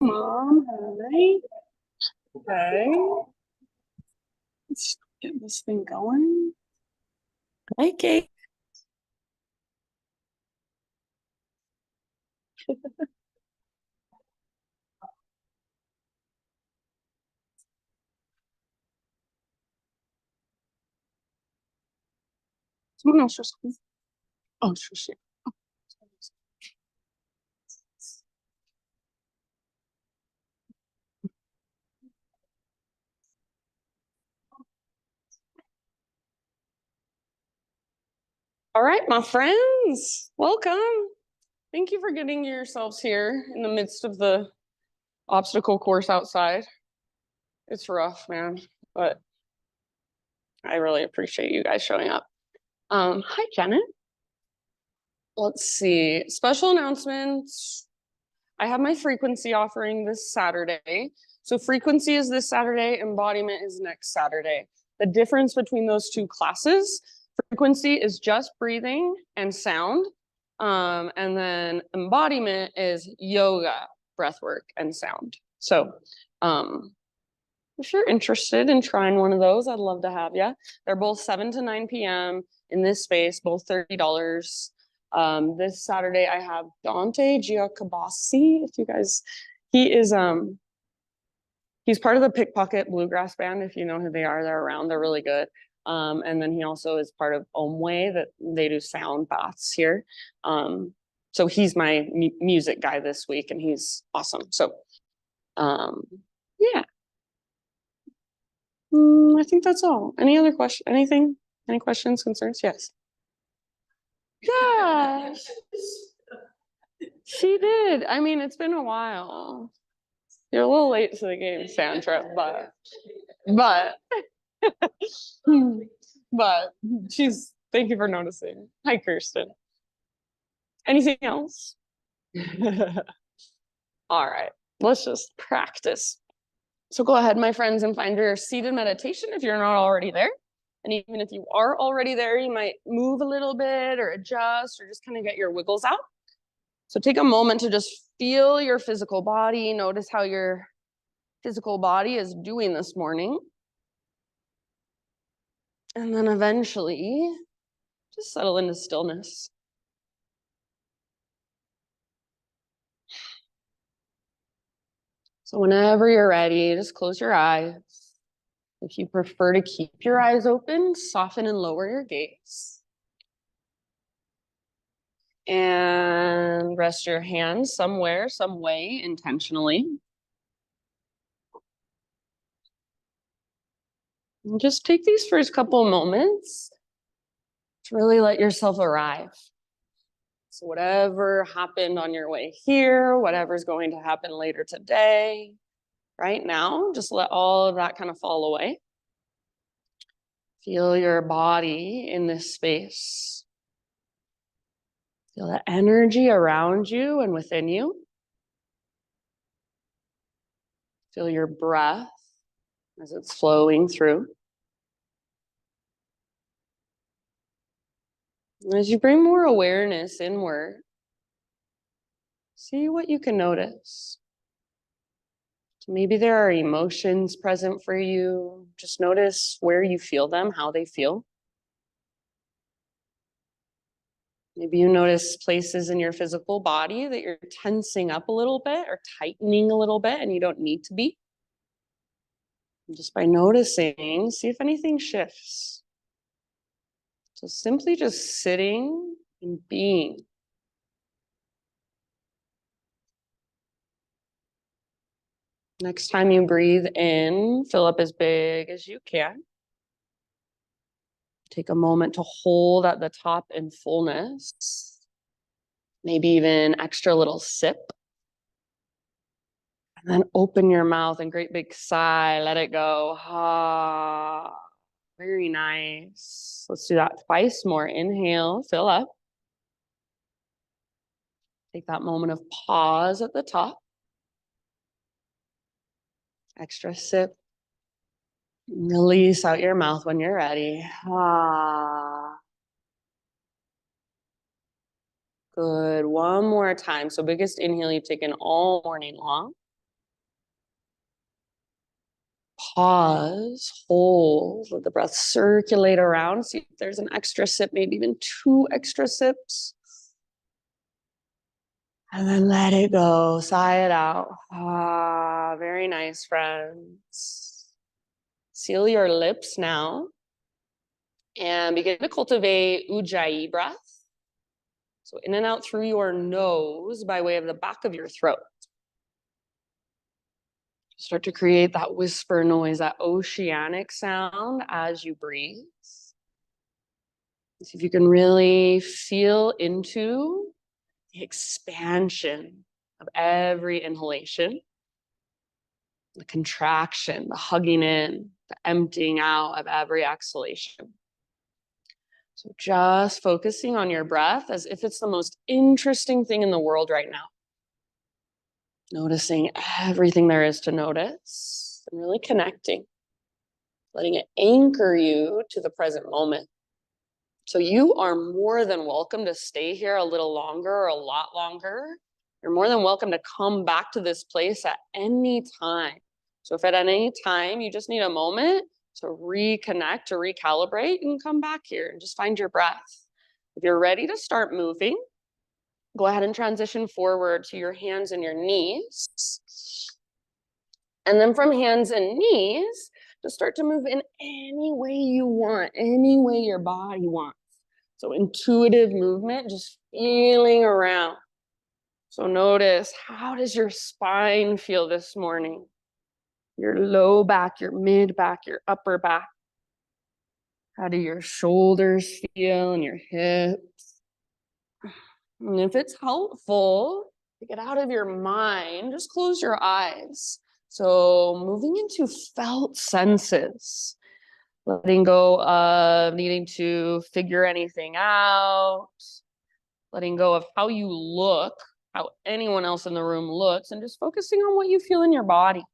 Mom, hi. Okay. Let's get this thing going. Okay. Someone else just. Oh, sure. All right, my friends, welcome. Thank you for getting yourselves here in the midst of the obstacle course outside. It's rough, man, but I really appreciate you guys showing up. Hi, Janet. Let's see. Special announcements. I have my frequency offering this Saturday. So frequency is this Saturday, embodiment is next Saturday. The difference between those two classes, frequency is just breathing and sound. And then embodiment is yoga, breath work, and sound. So if you're interested in trying one of those, I'd love to have you. They're both 7 to 9 p.m. in this space, both $30. This Saturday I have Dante Giacobassi. If you guys, he is he's part of the Pickpocket Bluegrass Band. If you know who they are, they're around. They're really good. And then he also is part of Omway, that they do sound baths here. So he's my music guy this week, and he's awesome. So yeah. I think that's all. Any other question? Anything? Any questions, concerns? Yes. Yeah, she did. I mean, it's been a while. You're a little late to the game, Sandra, but but she's. Thank you for noticing. Hi, Kirsten. Anything else? All right, let's just practice. So go ahead, my friends, and find your seated meditation if you're not already there. And even if you are already there, you might move a little bit or adjust or just kind of get your wiggles out. So take a moment to just feel your physical body. Notice how your physical body is doing this morning. And then eventually, just settle into stillness. So whenever you're ready, just close your eyes. If you prefer to keep your eyes open, soften and lower your gaze. And rest your hands somewhere, some way, intentionally. And just take these first couple moments to really let yourself arrive. So whatever happened on your way here, whatever's going to happen later today, right now, just let all of that kind of fall away. Feel your body in this space. Feel the energy around you and within you. Feel your breath as it's flowing through. And as you bring more awareness inward, see what you can notice. So maybe there are emotions present for you. Just notice where you feel them, how they feel. Maybe you notice places in your physical body that you're tensing up a little bit or tightening a little bit, and you don't need to be. And just by noticing, see if anything shifts. So simply just sitting and being. Next time you breathe in, fill up as big as you can. Take a moment to hold at the top in fullness. Maybe even extra little sip. And then open your mouth and great big sigh, let it go. Ah, very nice. Let's do that twice more. Inhale, fill up. Take that moment of pause at the top. Extra sip. Release out your mouth when you're ready. Ah. Good. One more time. So biggest inhale you've taken all morning long. pause, hold, let the breath circulate around. See if there's an extra sip, maybe even 2 extra sips. And then let it go, sigh it out. Ah, very nice, friends. Seal your lips now and begin to cultivate Ujjayi breath. So in and out through your nose by way of the back of your throat. Start to create that whisper noise, that oceanic sound as you breathe. See if you can really feel into the expansion of every inhalation, the contraction, the hugging in, the emptying out of every exhalation. So just focusing on your breath as if it's the most interesting thing in the world right now. Noticing everything there is to notice and really connecting, letting it anchor you to the present moment. So you are more than welcome to stay here a little longer or a lot longer. You're more than welcome to come back to this place at any time. So if at any time you just need a moment to reconnect, to recalibrate, you can come back here and just find your breath. If you're ready to start moving, go ahead and transition forward to your hands and your knees. And then from hands and knees, just start to move in any way you want, any way your body wants. So intuitive movement, just feeling around. So notice, how does your spine feel this morning? Your low back, your mid back, your upper back. How do your shoulders feel and your hips? And if it's helpful to get out of your mind, just close your eyes. So moving into felt senses, letting go of needing to figure anything out, letting go of how you look, how anyone else in the room looks, and just focusing on what you feel in your body.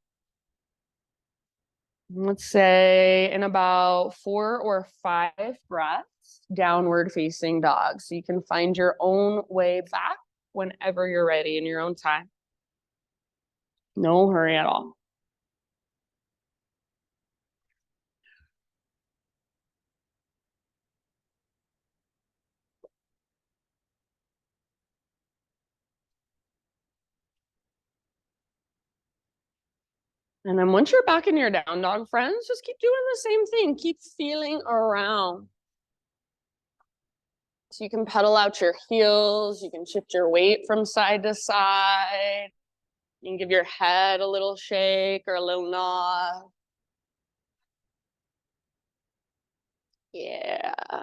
Let's say in about 4 or 5 breaths, downward facing dog. So you can find your own way back whenever you're ready in your own time. No hurry at all. And then once you're back in your down dog, friends, just keep doing the same thing. Keep feeling around. So you can pedal out your heels. You can shift your weight from side to side. You can give your head a little shake or a little nod. Yeah,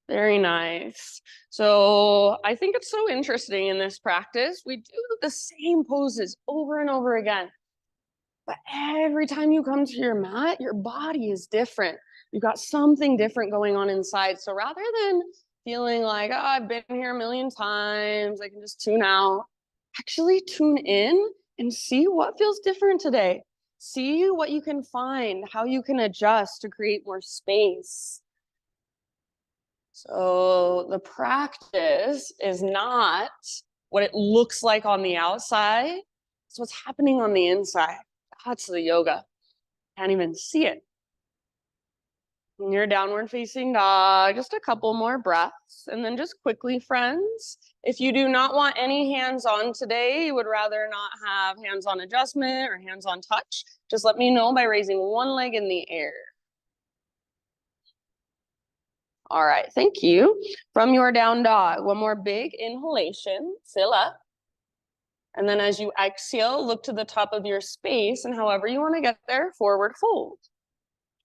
very nice. So I think it's so interesting in this practice. We do the same poses over and over again. But every time you come to your mat, your body is different. You've got something different going on inside. So rather than feeling like, oh, I've been here a million times, I can just tune out, actually tune in and see what feels different today. See what you can find, how you can adjust to create more space. So the practice is not what it looks like on the outside. It's what's happening on the inside. That's the yoga. Can't even see it. In your downward facing dog, just a couple more breaths. And then just quickly, friends, if you do not want any hands-on today, you would rather not have hands-on adjustment or hands-on touch, just let me know by raising one leg in the air. All right, thank you. From your down dog, one more big inhalation, fill up. And then as you exhale, look to the top of your space, and however you want to get there, forward fold.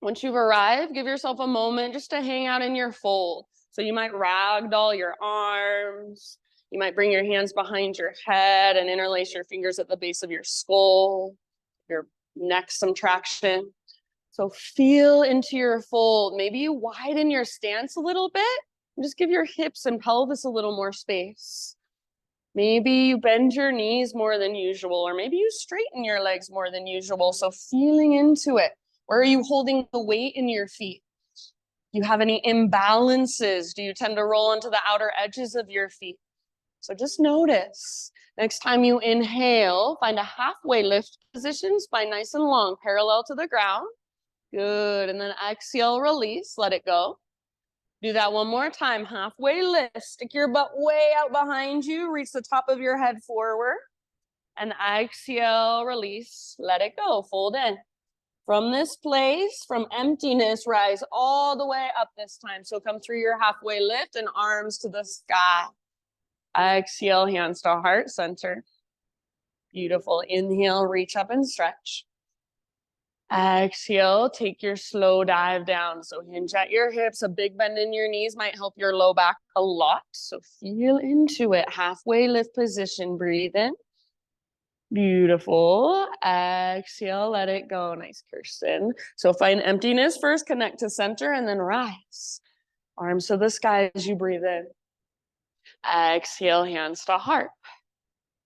Once you've arrived, give yourself a moment just to hang out in your fold. So you might ragdoll your arms. You might bring your hands behind your head and interlace your fingers at the base of your skull, your neck some traction. So feel into your fold. Maybe you widen your stance a little bit and just give your hips and pelvis a little more space. Maybe you bend your knees more than usual, or maybe you straighten your legs more than usual. So feeling into it. Where are you holding the weight in your feet? Do you have any imbalances? Do you tend to roll onto the outer edges of your feet? So just notice. Next time you inhale, find a halfway lift position, spine nice and long, parallel to the ground. Good. And then exhale, release, let it go. Do that one more time. Halfway lift. Stick your butt way out behind you. Reach the top of your head forward. And exhale, release, let it go. Fold in. From this place, from emptiness, rise all the way up this time. So come through your halfway lift and arms to the sky. Exhale, hands to heart center. Beautiful. Inhale, reach up and stretch. Exhale, take your slow dive down. So hinge at your hips. A big bend in your knees might help your low back a lot. So feel into it. Halfway lift position. Breathe in. Beautiful. Exhale, let it go. Nice, Kirsten. So find emptiness first, connect to center, and then rise. Arms to the sky as you breathe in. Exhale, hands to heart.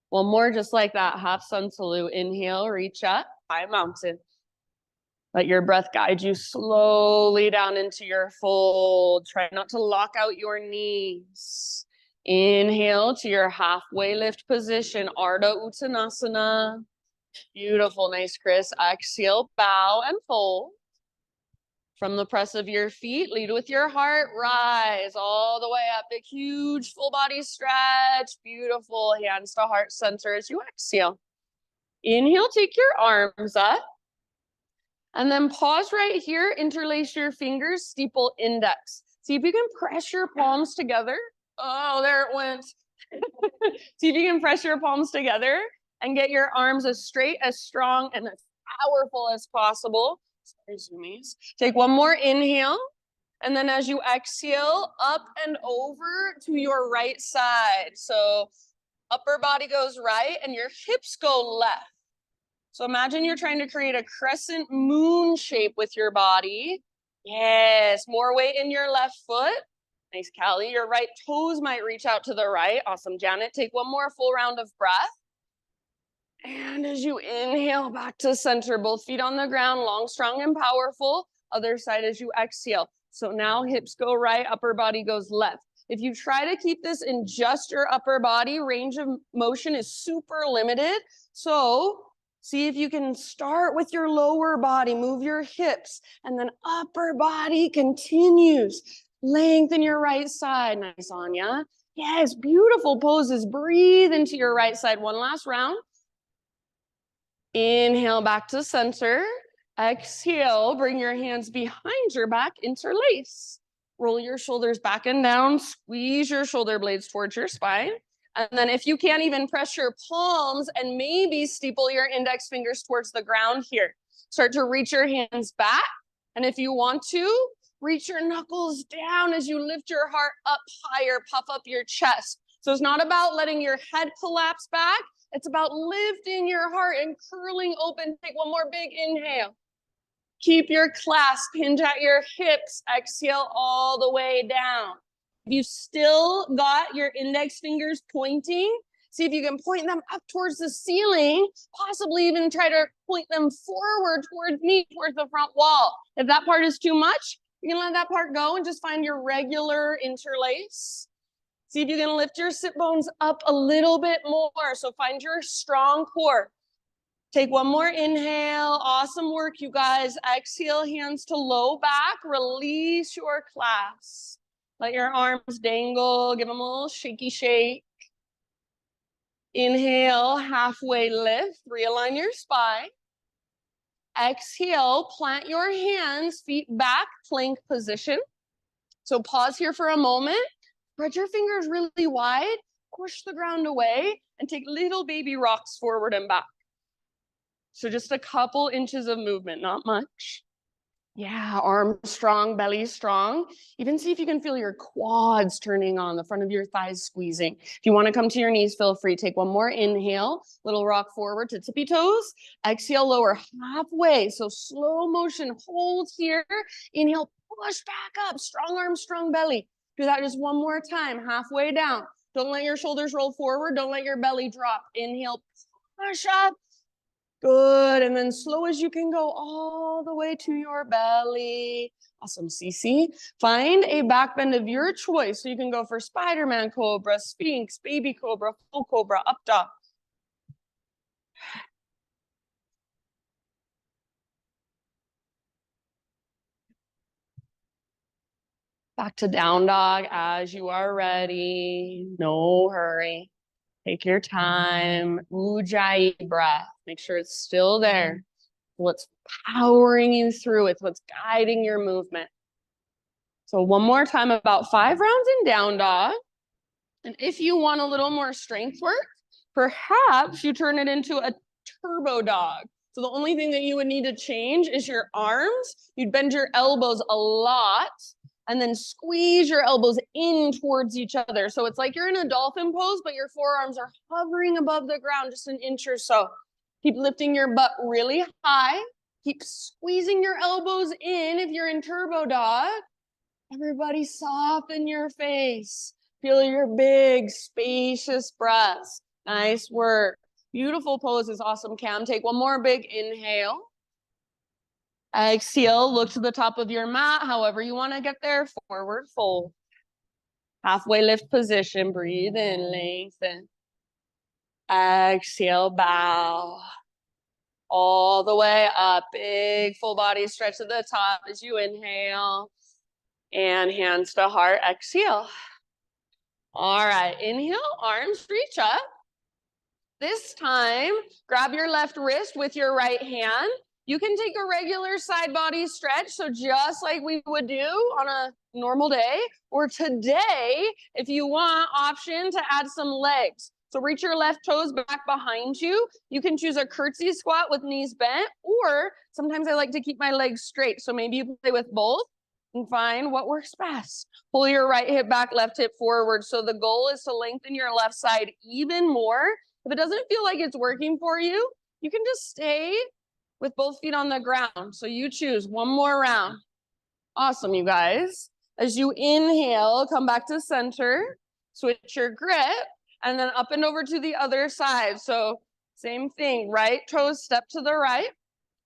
One more, just like that. Half sun salute. Inhale, reach up, high mountain. Let your breath guide you slowly down into your fold. Try not to lock out your knees. Inhale to your halfway lift position, Ardha Uttanasana. Beautiful, nice, Chris. Exhale, bow and fold. From the press of your feet, lead with your heart, rise all the way up. Big, huge full body stretch. Beautiful, hands to heart center as you exhale. Inhale, take your arms up. And then pause right here, interlace your fingers, steeple index. See if you can press your palms together. Oh, there it went. See if you can press your palms together and get your arms as straight, as strong, and as powerful as possible. Sorry, zoomies. Take one more inhale. And then as you exhale, up and over to your right side. So upper body goes right and your hips go left. So imagine you're trying to create a crescent moon shape with your body. Yes, more weight in your left foot. Nice, Callie. Your right toes might reach out to the right. Awesome, Janet. Take one more full round of breath. And as you inhale back to center, both feet on the ground, long, strong, and powerful. Other side as you exhale. So now hips go right, upper body goes left. If you try to keep this in just your upper body, range of motion is super limited. So see if you can start with your lower body, move your hips, and then upper body continues. Lengthen your right side. Nice, Anya. Yes, beautiful poses. Breathe into your right side. One last round. Inhale back to center. Exhale, bring your hands behind your back, interlace. Roll your shoulders back and down. Squeeze your shoulder blades towards your spine. And then if you can't even press your palms and maybe steeple your index fingers towards the ground here. Start to reach your hands back. And if you want to, reach your knuckles down as you lift your heart up higher, puff up your chest. So it's not about letting your head collapse back. It's about lifting your heart and curling open. Take one more big inhale. Keep your clasp, hinge at your hips. Exhale all the way down. If you still got your index fingers pointing, see if you can point them up towards the ceiling, possibly even try to point them forward towards me, towards the front wall. If that part is too much, you can let that part go and just find your regular interlace. See if you can lift your sit bones up a little bit more. So find your strong core. Take one more inhale. Awesome work, you guys. Exhale, hands to low back. Release your clasp. Let your arms dangle. Give them a little shaky shake. Inhale, halfway lift. Realign your spine. Exhale, plant your hands, feet back, plank position. So pause here for a moment. Spread your fingers really wide, push the ground away, and take little baby rocks forward and back. So just a couple inches of movement, not much. Yeah, arms strong, belly strong. Even see if you can feel your quads turning on, the front of your thighs squeezing. If you want to come to your knees, feel free. Take one more inhale, little rock forward to tippy toes. Exhale, lower halfway. So slow motion, hold here. Inhale, push back up, strong arms, strong belly. Do that just one more time, halfway down. Don't let your shoulders roll forward. Don't let your belly drop. Inhale, push up. Good. And then slow as you can go all the way to your belly. Awesome, Cece. Find a back bend of your choice. So you can go for Spider-Man Cobra, Sphinx, Baby Cobra, Full Cobra, up dog. Back to down dog as you are ready. No hurry. Take your time. Ujjayi breath. Make sure it's still there. What's powering you through? It's what's guiding your movement. So one more time, about 5 rounds in down dog. And if you want a little more strength work, perhaps you turn it into a turbo dog. So the only thing that you would need to change is your arms. You'd bend your elbows a lot and then squeeze your elbows in towards each other. So it's like you're in a dolphin pose, but your forearms are hovering above the ground just an inch or so. Keep lifting your butt really high. Keep squeezing your elbows in if you're in turbo dog. Everybody soften your face. Feel your big, spacious breaths. Nice work. Beautiful poses. Awesome, Cam. Take one more big inhale. Exhale, look to the top of your mat, however you want to get there. Forward fold. Halfway lift position. Breathe in, lengthen. Exhale, bow. All the way up. Big full body stretch to the top as you inhale. And hands to heart. Exhale. All right, inhale, arms reach up. This time, grab your left wrist with your right hand. You can take a regular side body stretch, so just like we would do on a normal day, or today, if you want, option to add some legs. So reach your left toes back behind you. You can choose a curtsy squat with knees bent, or sometimes I like to keep my legs straight. So maybe you play with both and find what works best. Pull your right hip back, left hip forward. So the goal is to lengthen your left side even more. If it doesn't feel like it's working for you, you can just stay with both feet on the ground. So you choose one more round. Awesome, you guys. As you inhale, come back to center, switch your grip, and then up and over to the other side. So same thing, right toes step to the right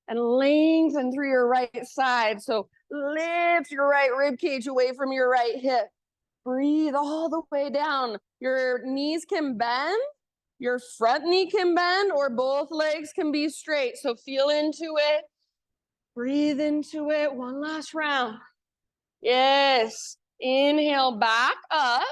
and lengthen through your right side. So lift your right rib cage away from your right hip. Breathe all the way down. Your knees can bend, your front knee can bend, or both legs can be straight. So feel into it. Breathe into it. One last round. Yes. Inhale back up.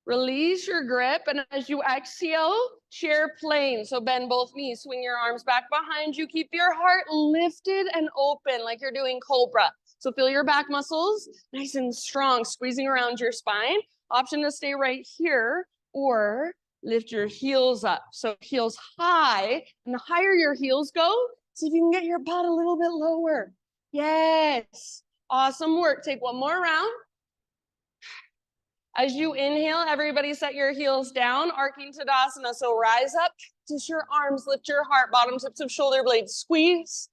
Release your grip, and as you exhale, chair plane. So bend both knees, swing your arms back behind you. Keep your heart lifted and open like you're doing cobra. So feel your back muscles nice and strong, squeezing around your spine. Option to stay right here or lift your heels up. So heels high, and the higher your heels go, see if you can get your butt a little bit lower. Yes. Awesome work. Take one more round. As you inhale, everybody set your heels down, arcing Tadasana. So rise up, kiss your arms, lift your heart, bottom tips of shoulder blades, squeeze.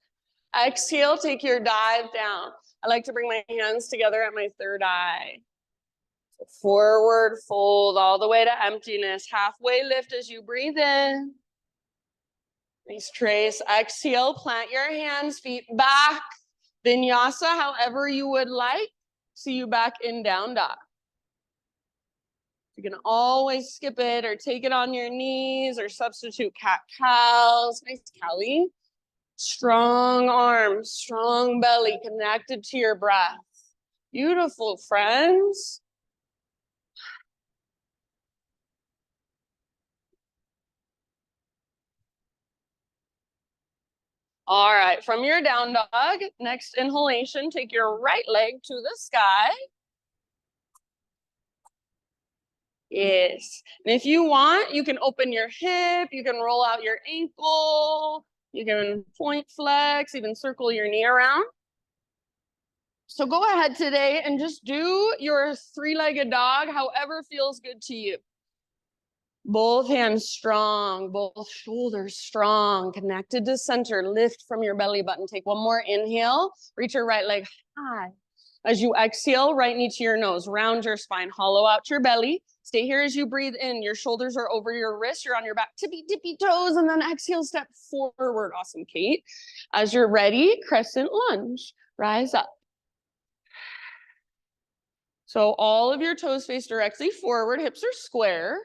Exhale, take your dive down. I like to bring my hands together at my third eye. So forward fold all the way to emptiness. Halfway lift as you breathe in. Nice trace. Exhale, plant your hands, feet back. Vinyasa, however you would like. See you back in down dog. You can always skip it or take it on your knees or substitute cat-cows. Nice, Callie. Strong arms, strong belly connected to your breath. Beautiful, friends. All right, from your down dog, next inhalation, take your right leg to the sky. Yes. And if you want, you can open your hip, you can roll out your ankle, you can point flex, even circle your knee around. So go ahead today and just do your three-legged dog, however feels good to you. Both hands strong, both shoulders strong, connected to center. Lift from your belly button. Take one more inhale. Reach your right leg high. As you exhale, right knee to your nose. Round your spine. Hollow out your belly. Stay here as you breathe in. Your shoulders are over your wrists. You're on your back. Tippy, tippy toes. And then exhale, step forward. Awesome, Kate. As you're ready, crescent lunge. Rise up. So all of your toes face directly forward. Hips are square.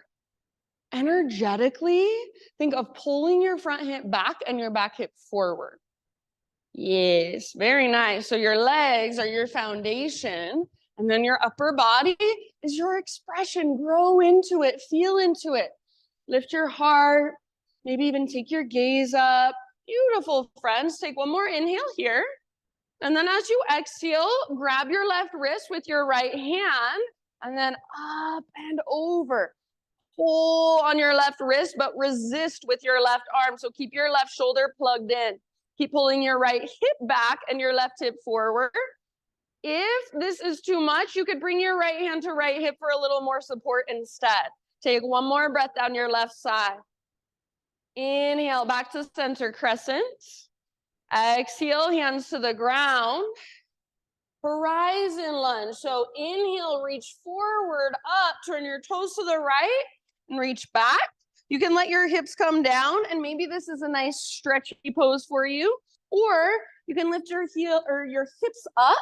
Energetically, think of pulling your front hip back and your back hip forward. Yes, very nice. So your legs are your foundation. And then your upper body is your expression. Grow into it, feel into it. Lift your heart, maybe even take your gaze up. Beautiful, friends. Take one more inhale here. And then as you exhale, grab your left wrist with your right hand and then up and over. Pull on your left wrist, but resist with your left arm. So keep your left shoulder plugged in. Keep pulling your right hip back and your left hip forward. If this is too much, you could bring your right hand to right hip for a little more support instead. Take one more breath down your left side. Inhale, back to center crescent. Exhale, hands to the ground. Horizon lunge. So inhale, reach forward, up, turn your toes to the right and reach back. You can let your hips come down, and maybe this is a nice stretchy pose for you. Or you can lift your heel or your hips up,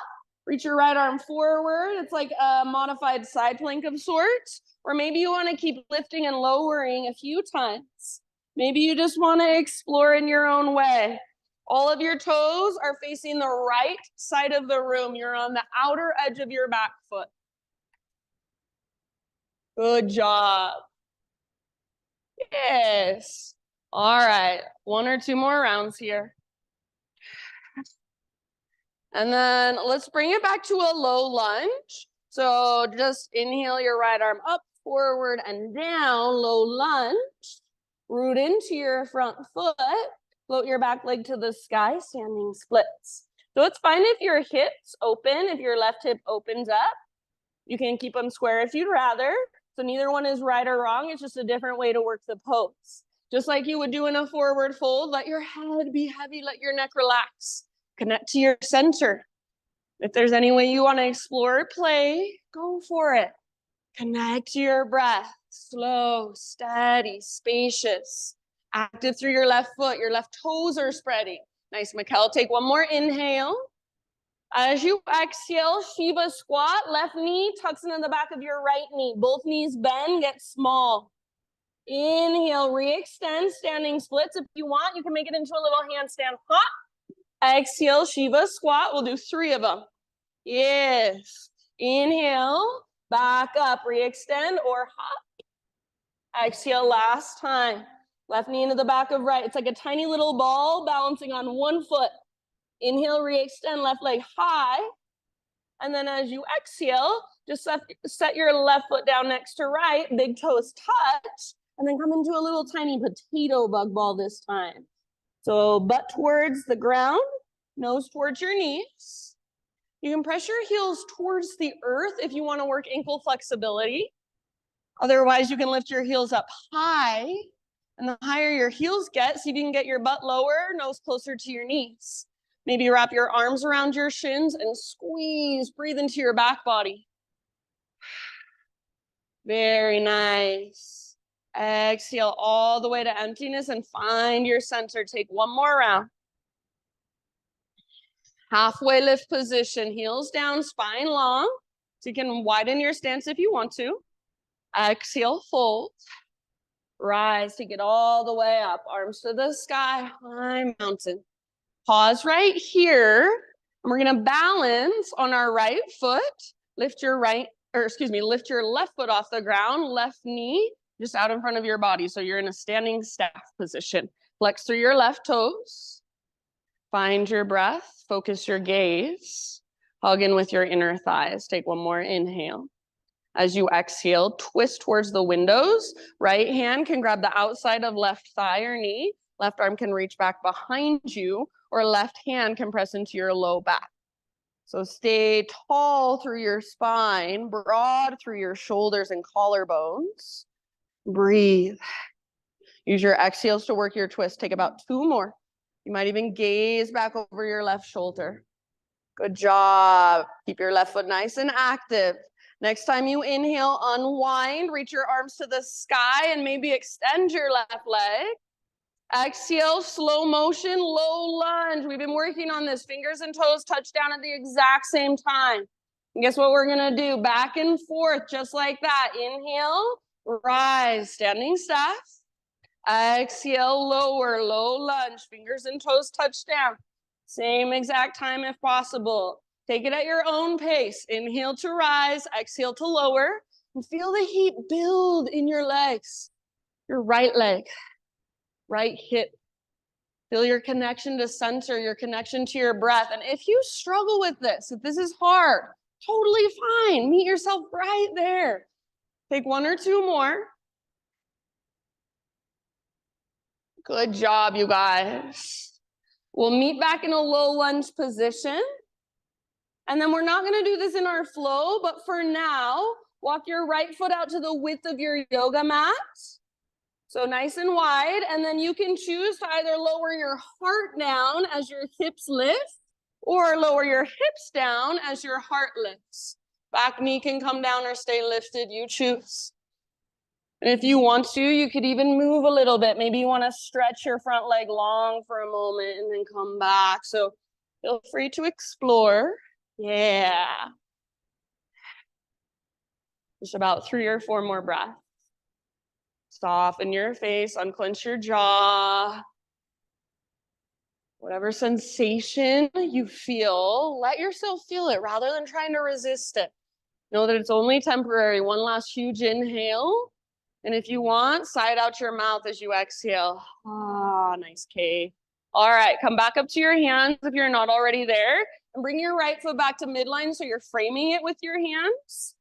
reach your right arm forward. It's like a modified side plank of sorts. Or maybe you want to keep lifting and lowering a few times. Maybe you just want to explore in your own way. All of your toes are facing the right side of the room. You're on the outer edge of your back foot. Good job. Yes. All right. One or two more rounds here. And then let's bring it back to a low lunge. So just inhale your right arm up, forward, and down, low lunge. Root into your front foot. Float your back leg to the sky, standing splits. So it's fine if your hips open, if your left hip opens up. You can keep them square if you'd rather. So neither one is right or wrong. It's just a different way to work the pose. Just like you would do in a forward fold, let your head be heavy, let your neck relax. Connect to your center. If there's any way you want to explore, play, go for it. Connect to your breath. Slow, steady, spacious. Active through your left foot. Your left toes are spreading. Nice, Mikkel. Take one more inhale. As you exhale, Shiva squat. Left knee tucks into the back of your right knee. Both knees bend, get small. Inhale, re-extend, standing splits. If you want, you can make it into a little handstand hop. Exhale, Shiva squat. We'll do 3 of them. Yes. Inhale, back up, re-extend or hop. Exhale, last time. Left knee into the back of right. It's like a tiny little ball balancing on one foot. Inhale, re-extend, left leg high. And then as you exhale, just set your left foot down next to right, big toes touch, and then come into a little tiny potato bug ball this time. So butt towards the ground, nose towards your knees. You can press your heels towards the earth if you want to work ankle flexibility. Otherwise, you can lift your heels up high. And the higher your heels get, see if you can get your butt lower, nose closer to your knees. Maybe wrap your arms around your shins and squeeze, breathe into your back body. Very nice. Exhale all the way to emptiness and find your center. Take one more round. Halfway lift position, heels down, spine long. So you can widen your stance if you want to. Exhale, fold. Rise, take it all the way up. Arms to the sky, high mountain. Pause right here. And we're gonna balance on our right foot. Lift your lift your left foot off the ground, left knee just out in front of your body. So you're in a standing staff position. Flex through your left toes. Find your breath, focus your gaze. Hug in with your inner thighs. Take one more inhale. As you exhale, twist towards the windows. Right hand can grab the outside of left thigh or knee. Left arm can reach back behind you, or left hand can press into your low back. So stay tall through your spine, broad through your shoulders and collarbones. Breathe. Use your exhales to work your twist. Take about 2 more. You might even gaze back over your left shoulder. Good job. Keep your left foot nice and active. Next time you inhale, unwind, reach your arms to the sky and maybe extend your left leg. Exhale, slow motion, low lunge. We've been working on this. Fingers and toes touch down at the exact same time. And guess what we're gonna do? Back and forth, just like that. Inhale, rise, standing staff. Exhale, lower, low lunge. Fingers and toes touch down. Same exact time if possible. Take it at your own pace. Inhale to rise, exhale to lower, and feel the heat build in your legs. Your right leg, right hip. Feel your connection to center, your connection to your breath. And if you struggle with this, if this is hard, totally fine. Meet yourself right there. Take one or two more. Good job, you guys. We'll meet back in a low lunge position. And then we're not going to do this in our flow, but for now, walk your right foot out to the width of your yoga mat. So nice and wide. And then you can choose to either lower your heart down as your hips lift, or lower your hips down as your heart lifts. Back knee can come down or stay lifted, you choose. And if you want to, you could even move a little bit. Maybe you want to stretch your front leg long for a moment and then come back. So feel free to explore. Yeah. Just about 3 or 4 more breaths. Soften your face, unclench your jaw. Whatever sensation you feel, let yourself feel it rather than trying to resist it. Know that it's only temporary. One last huge inhale. And if you want, side out your mouth as you exhale. Ah, nice, Kay. All right, come back up to your hands if you're not already there. And bring your right foot back to midline so you're framing it with your hands.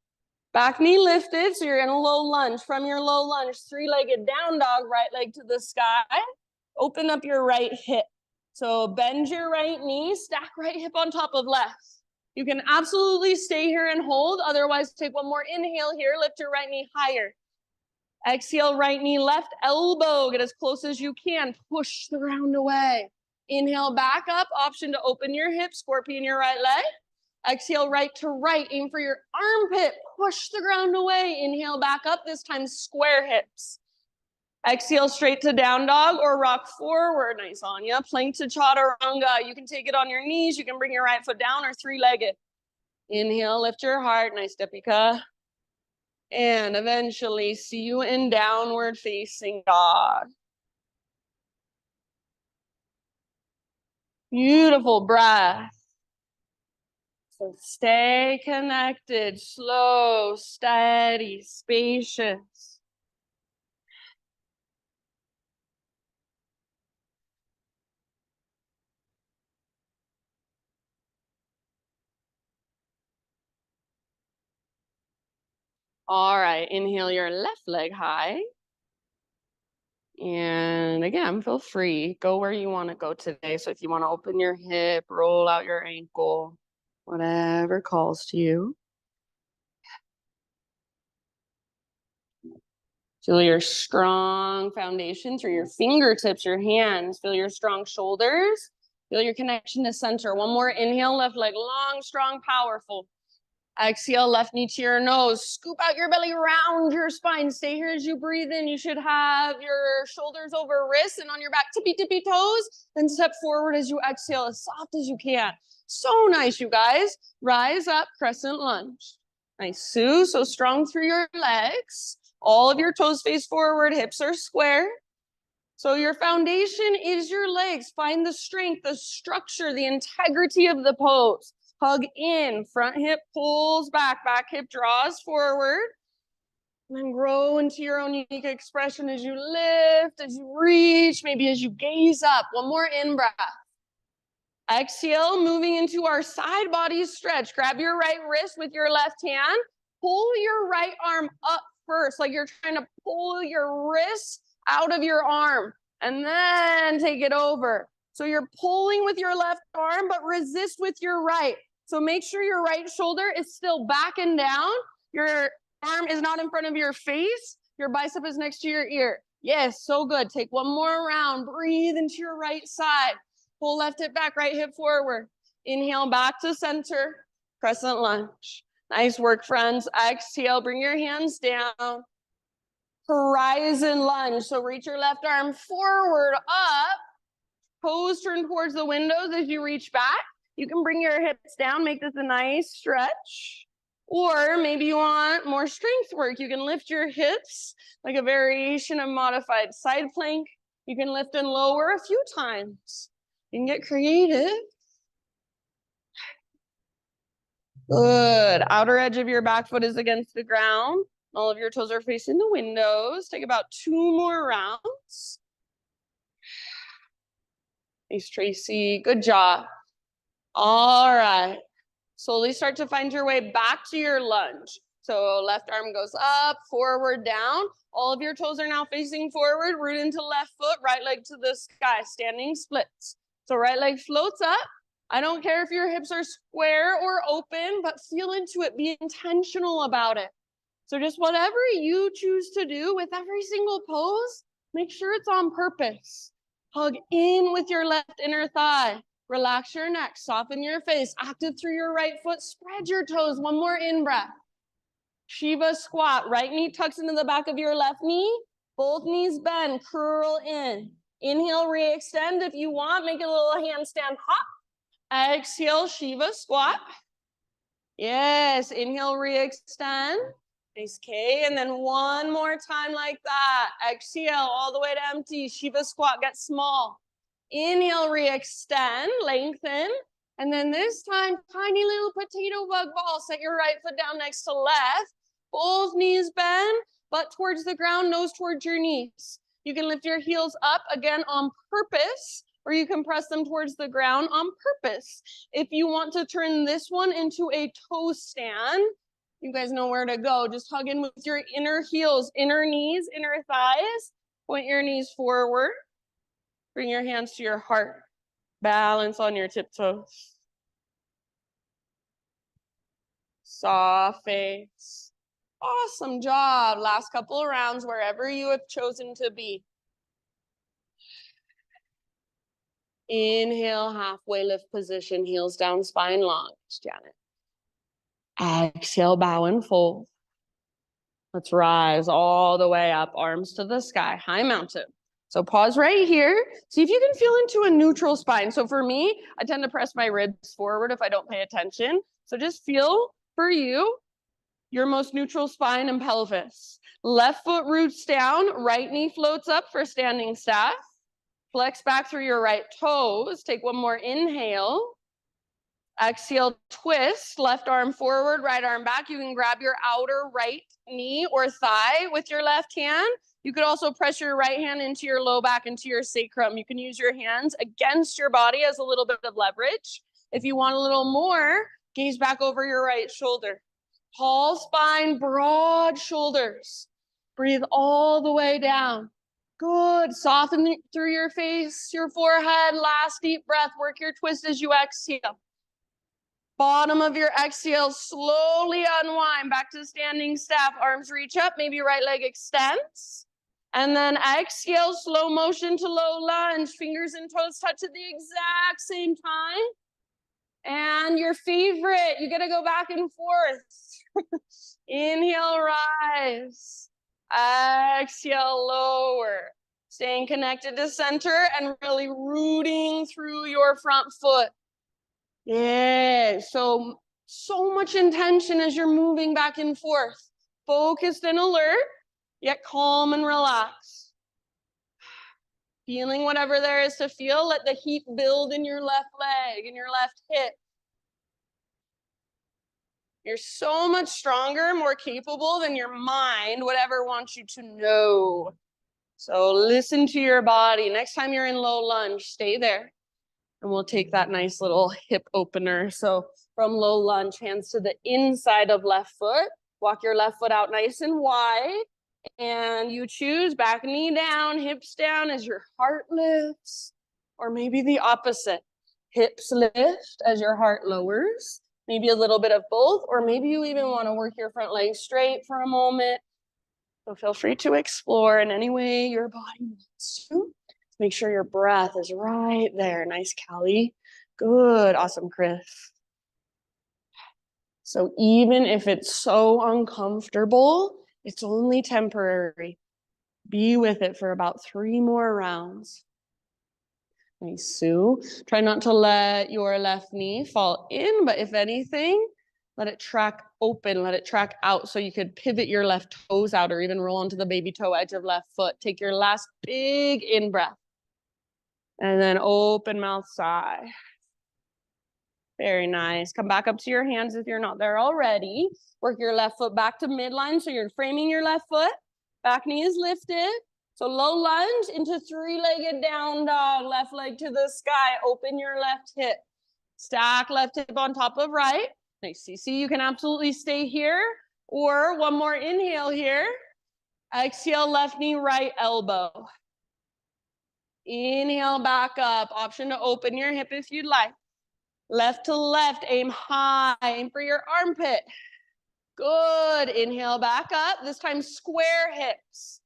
Back knee lifted, so you're in a low lunge. From your low lunge, 3-legged down dog, right leg to the sky. Open up your right hip. So bend your right knee, stack right hip on top of left. You can absolutely stay here and hold. Otherwise, take one more inhale here. Lift your right knee higher. Exhale, right knee, left elbow. Get as close as you can. Push the ground away. Inhale, back up. Option to open your hips. Scorpion your right leg. Exhale, right to right. Aim for your armpit. Push the ground away. Inhale, back up. This time, square hips. Exhale, straight to down dog or rock forward. Nice, Anya. Plank to chaturanga. You can take it on your knees. You can bring your right foot down or 3-legged. Inhale, lift your heart. Nice, Deepika. And eventually see you in downward facing dog. Beautiful breath. So stay connected, slow, steady, spacious. All right, inhale your left leg high. And again, feel free. Go where you want to go today. So if you want to open your hip, roll out your ankle, whatever calls to you. Feel your strong foundation through your fingertips, your hands. Feel your strong shoulders. Feel your connection to center. One more inhale, left leg long, strong, powerful. Exhale, left knee to your nose. Scoop out your belly, round your spine. Stay here as you breathe in. You should have your shoulders over wrists and on your back, tippy toes. Then step forward as you exhale, as soft as you can. So nice, you guys. Rise up, crescent lunge. Nice, Sue. So strong through your legs. All of your toes face forward, hips are square. So your foundation is your legs. Find the strength, the structure, the integrity of the pose. Hug in, front hip pulls back, back hip draws forward. And then grow into your own unique expression as you lift, as you reach, maybe as you gaze up. One more in-breath. Exhale, moving into our side body stretch. Grab your right wrist with your left hand. Pull your right arm up first, like you're trying to pull your wrist out of your arm. And then take it over. So you're pulling with your left arm, but resist with your right. So make sure your right shoulder is still back and down. Your arm is not in front of your face. Your bicep is next to your ear. Yes, so good. Take one more round. Breathe into your right side. Pull left hip back, right hip forward. Inhale back to center. Crescent lunge. Nice work, friends. Exhale, bring your hands down. Horizon lunge. So reach your left arm forward, up. Toes turn towards the windows as you reach back. You can bring your hips down, make this a nice stretch. Or maybe you want more strength work. You can lift your hips like a variation of modified side plank. You can lift and lower a few times. You can get creative. Good. Outer edge of your back foot is against the ground. All of your toes are facing the windows. Take about 2 more rounds. Nice, Tracy. Good job. All right. Slowly start to find your way back to your lunge. So left arm goes up, forward, down. All of your toes are now facing forward, root into left foot, right leg to the sky, standing splits. So right leg floats up. I don't care if your hips are square or open, but feel into it. Be intentional about it. So just whatever you choose to do with every single pose, make sure it's on purpose. Hug in with your left inner thigh. Relax your neck, soften your face, active through your right foot, spread your toes. One more in-breath. Shiva squat, right knee tucks into the back of your left knee, both knees bend, curl in. Inhale, re-extend. If you want, make a little handstand hop. Exhale, Shiva squat. Yes, inhale, re-extend. Nice, K, and then one more time like that. Exhale, all the way to empty. Shiva squat, get small. Inhale, re-extend, lengthen. And then this time, tiny little potato bug ball. Set your right foot down next to left. Both knees bend, butt towards the ground, nose towards your knees. You can lift your heels up again on purpose, or you can press them towards the ground on purpose. If you want to turn this one into a toe stand, you guys know where to go. Just hug in with your inner heels, inner knees, inner thighs. Point your knees forward. Bring your hands to your heart. Balance on your tiptoes. Soft face. Awesome job. Last couple of rounds, wherever you have chosen to be. Inhale, halfway lift position, heels down, spine long. Janet. Exhale, bow and fold. Let's rise all the way up, arms to the sky, high mountain. So pause right here. See if you can feel into a neutral spine. So for me, I tend to press my ribs forward if I don't pay attention. So just feel for you, your most neutral spine and pelvis. Left foot roots down, right knee floats up for standing staff. Flex back through your right toes. Take one more inhale. Exhale, twist, left arm forward, right arm back. You can grab your outer right knee or thigh with your left hand. You could also press your right hand into your low back, into your sacrum. You can use your hands against your body as a little bit of leverage. If you want a little more, gaze back over your right shoulder. Tall spine, broad shoulders. Breathe all the way down. Good. Soften through your face, your forehead. Last deep breath. Work your twist as you exhale. Bottom of your exhale, slowly unwind back to standing staff. Arms reach up, maybe right leg extends. And then exhale, slow motion to low lunge. Fingers and toes touch at the exact same time. And your favorite, you gotta go back and forth. Inhale, rise. Exhale, lower. Staying connected to center and really rooting through your front foot. Yeah, so much intention as you're moving back and forth. Focused and alert, yet calm and relaxed. Feeling whatever there is to feel. Let the heat build in your left leg, in your left hip. You're so much stronger, more capable than your mind would ever want you to know. So listen to your body. Next time you're in low lunge, stay there. And we'll take that nice little hip opener. So from low lunge, hands to the inside of left foot. Walk your left foot out nice and wide. And you choose back knee down, hips down as your heart lifts. Or maybe the opposite. Hips lift as your heart lowers. Maybe a little bit of both. Or maybe you even want to work your front leg straight for a moment. So feel free to explore in any way your body wants to. Make sure your breath is right there. Nice, Callie. Good. Awesome, Chris. So even if it's so uncomfortable, it's only temporary. Be with it for about 3 more rounds. Nice, Sue. Try not to let your left knee fall in, but if anything, let it track open, let it track out so you could pivot your left toes out or even roll onto the baby toe edge of left foot. Take your last big in breath. And then open mouth sigh. Very nice. Come back up to your hands if you're not there already. Work your left foot back to midline. So you're framing your left foot. Back knee is lifted. So low lunge into three-legged down dog. Left leg to the sky. Open your left hip. Stack left hip on top of right. Nice. See, you can absolutely stay here. Or one more inhale here. Exhale, left knee, right elbow. Inhale, back up. Option to open your hip if you'd like. Left to left, aim high, aim for your armpit. Good. Inhale, back up. This time, square hips.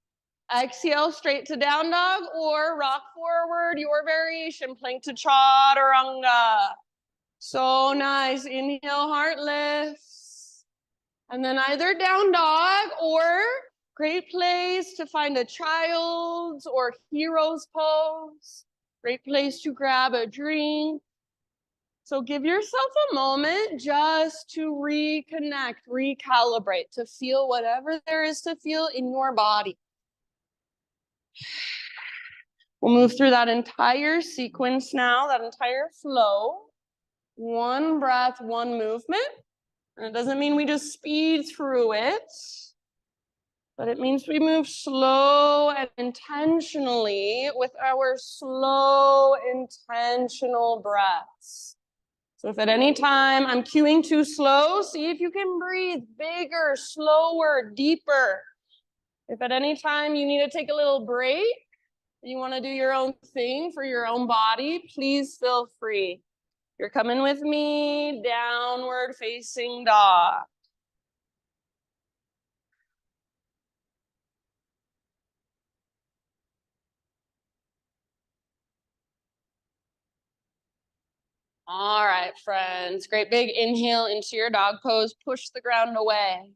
Exhale, straight to down dog or rock forward, your variation, plank to chaturanga. So nice. Inhale, heart lifts. And then either down dog or great place to find a child's or hero's pose. Great place to grab a drink. So give yourself a moment just to reconnect, recalibrate, to feel whatever there is to feel in your body. We'll move through that entire sequence now, that entire flow. One breath, one movement. And it doesn't mean we just speed through it, but it means we move slow and intentionally with our slow, intentional breaths. So if at any time I'm cueing too slow, see if you can breathe bigger, slower, deeper. If at any time you need to take a little break, you want to do your own thing for your own body, please feel free. You're coming with me, downward facing dog. All right, friends. Great big inhale into your dog pose. Push the ground away.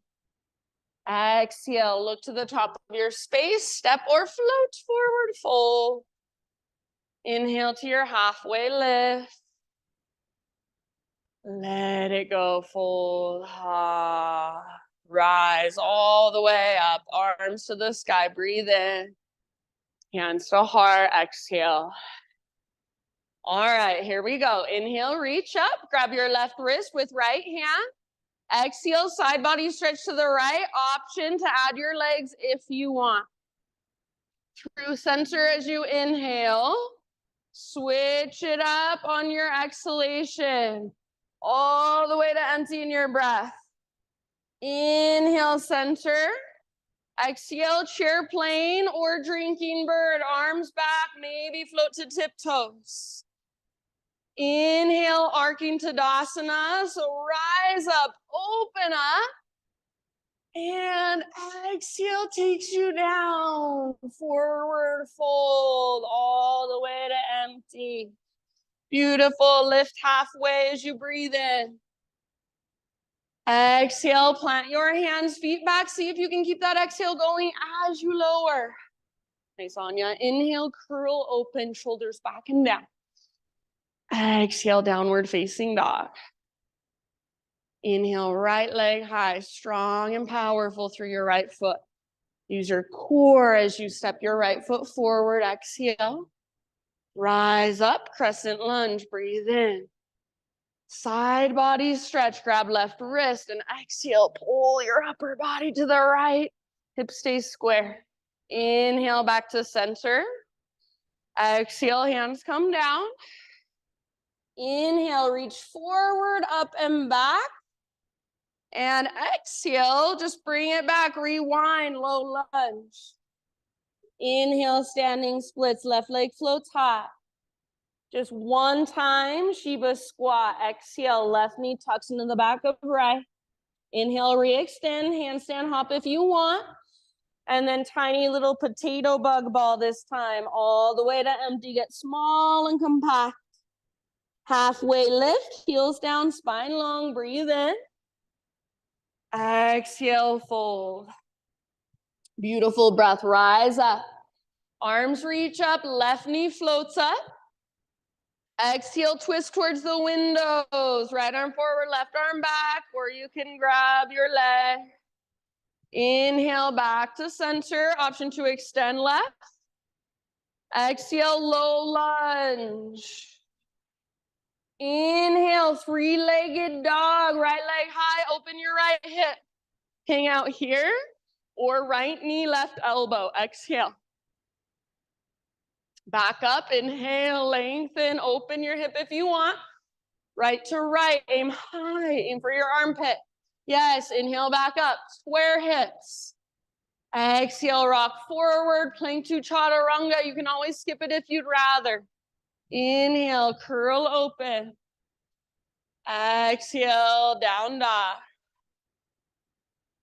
Exhale, look to the top of your space. Step or float forward, fold. Inhale to your halfway lift. Let it go, fold. Rise all the way up, arms to the sky. Breathe in. Hands to heart. Exhale. All right, here we go. Inhale, reach up. Grab your left wrist with right hand. Exhale, side body stretch to the right. Option to add your legs if you want. Through center as you inhale. Switch it up on your exhalation. All the way to empty in your breath. Inhale, center. Exhale, chair plane or drinking bird. Arms back, maybe float to tiptoes. Inhale, arcing Tadasana. So rise up, open up. And exhale takes you down. Forward fold all the way to empty. Beautiful. Lift halfway as you breathe in. Exhale, plant your hands, feet back. See if you can keep that exhale going as you lower. Nice, Anya. Inhale, curl open, shoulders back and down. Exhale, downward facing dog. Inhale, right leg high, strong and powerful through your right foot. Use your core as you step your right foot forward. Exhale. Rise up, crescent lunge, breathe in. Side body stretch, grab left wrist and exhale, pull your upper body to the right. Hips stay square. Inhale back to center. Exhale, hands come down. Inhale, reach forward, up and back. And exhale, just bring it back, rewind, low lunge. Inhale, standing splits, left leg floats high. Just one time, Shiva squat. Exhale, left knee tucks into the back of right. Inhale, re-extend, handstand hop if you want. And then tiny little potato bug ball this time, all the way to empty. Get small and compact. Halfway lift, heels down, spine long, breathe in. Exhale, fold. Beautiful breath, rise up. Arms reach up, left knee floats up. Exhale, twist towards the windows. Right arm forward, left arm back, or you can grab your leg. Inhale, back to center. Option to extend left. Exhale, low lunge. Inhale. Inhale, three-legged dog, right leg high, open your right hip. Hang out here, or right knee, left elbow. Exhale. Back up, inhale, lengthen, open your hip if you want. Right to right, aim high, aim for your armpit. Yes, inhale, back up, square hips. Exhale, rock forward, plank to chaturanga. You can always skip it if you'd rather. Inhale, curl open. Exhale, down dog.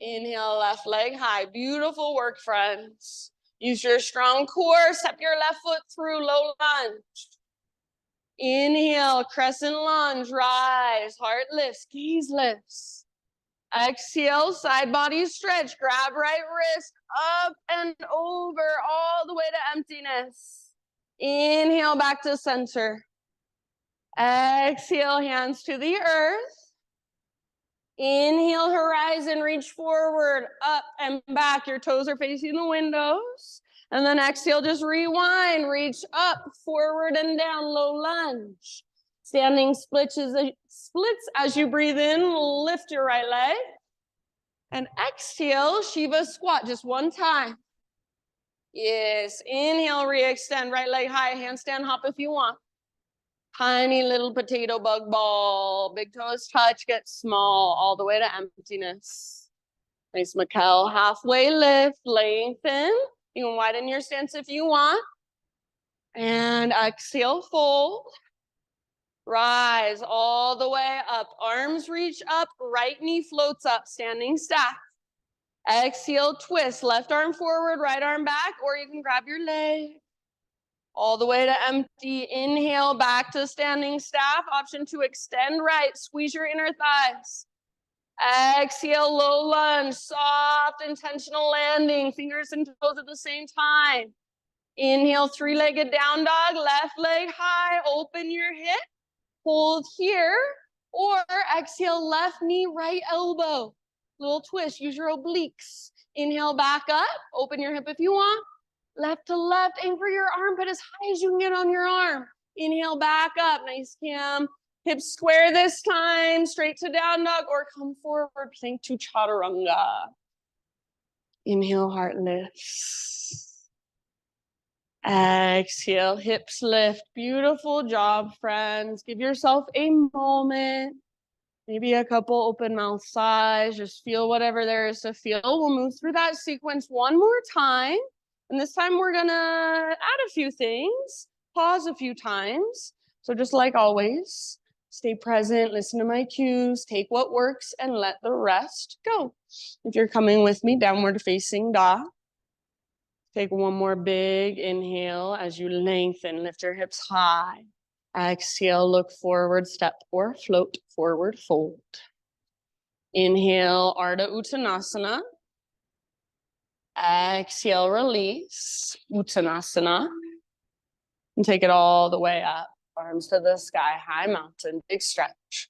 Inhale, left leg high. Beautiful work, friends. Use your strong core. Step your left foot through, low lunge. Inhale, crescent lunge, rise. Heart lifts, gaze lifts. Exhale, side body stretch. Grab right wrist up and over all the way to emptiness. Inhale, back to center. Exhale, hands to the earth. Inhale, horizon, reach forward, up and back. Your toes are facing the windows. And then exhale, just rewind, reach up, forward and down, low lunge. Standing splits as you breathe in, lift your right leg. And exhale, Shiva squat, just one time. Yes, inhale, re-extend, right leg high, handstand hop if you want. Tiny little potato bug ball. Big toes touch, get small, all the way to emptiness. Nice Mikkel, halfway lift, lengthen. You can widen your stance if you want. And exhale, fold. Rise all the way up. Arms reach up, right knee floats up, standing stack. Exhale, twist. Left arm forward, right arm back, or you can grab your leg. All the way to empty. Inhale, back to standing staff. Option to extend right. Squeeze your inner thighs. Exhale, low lunge. Soft, intentional landing. Fingers and toes at the same time. Inhale, three-legged down dog. Left leg high. Open your hip. Hold here. Or exhale, left knee, right elbow. Little twist. Use your obliques. Inhale, back up. Open your hip if you want. Left to left, aim for your armpit as high as you can get on your arm. Inhale, back up, nice Cam. Hips square this time, straight to down dog, or come forward, plank to chaturanga. Inhale, heart lifts. Exhale, hips lift. Beautiful job, friends. Give yourself a moment. Maybe a couple open mouth sighs. Just feel whatever there is to feel. We'll move through that sequence one more time. And this time we're gonna add a few things, pause a few times. So just like always, stay present, listen to my cues, take what works and let the rest go. If you're coming with me, downward facing dog. Take one more big inhale as you lengthen, lift your hips high. Exhale, look forward, step or float, forward fold. Inhale, Ardha Uttanasana. Exhale, release, Uttanasana. And take it all the way up. Arms to the sky, high mountain, big stretch.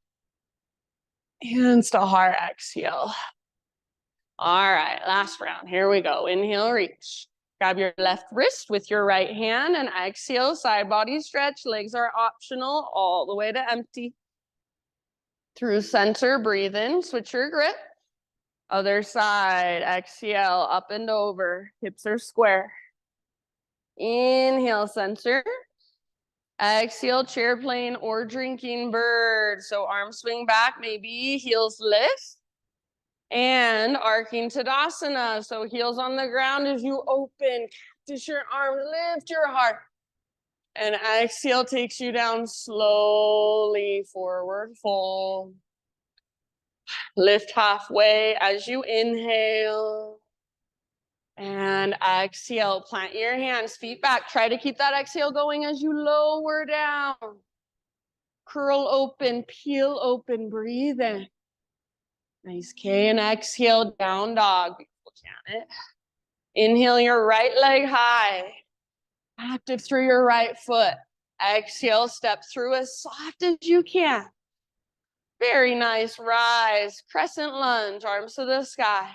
Hands to heart, exhale. All right, last round. Here we go. Inhale, reach. Grab your left wrist with your right hand and exhale, side body stretch. Legs are optional, all the way to empty. Through center, breathe in, switch your grip. Other side, exhale, up and over. Hips are square. Inhale, center. Exhale, chair plane or drinking bird. So arms swing back, maybe heels lift. And arcing Tadasana. So heels on the ground as you open. Cactus your arms, lift your heart. And exhale takes you down slowly, forward fold. Lift halfway as you inhale. And exhale, plant your hands, feet back. Try to keep that exhale going as you lower down. Curl open, peel open, breathe in. Nice, K, and exhale, down dog. Beautiful, Janet. Inhale your right leg high. Active through your right foot. Exhale, step through as soft as you can. Very nice, rise. Crescent lunge, arms to the sky.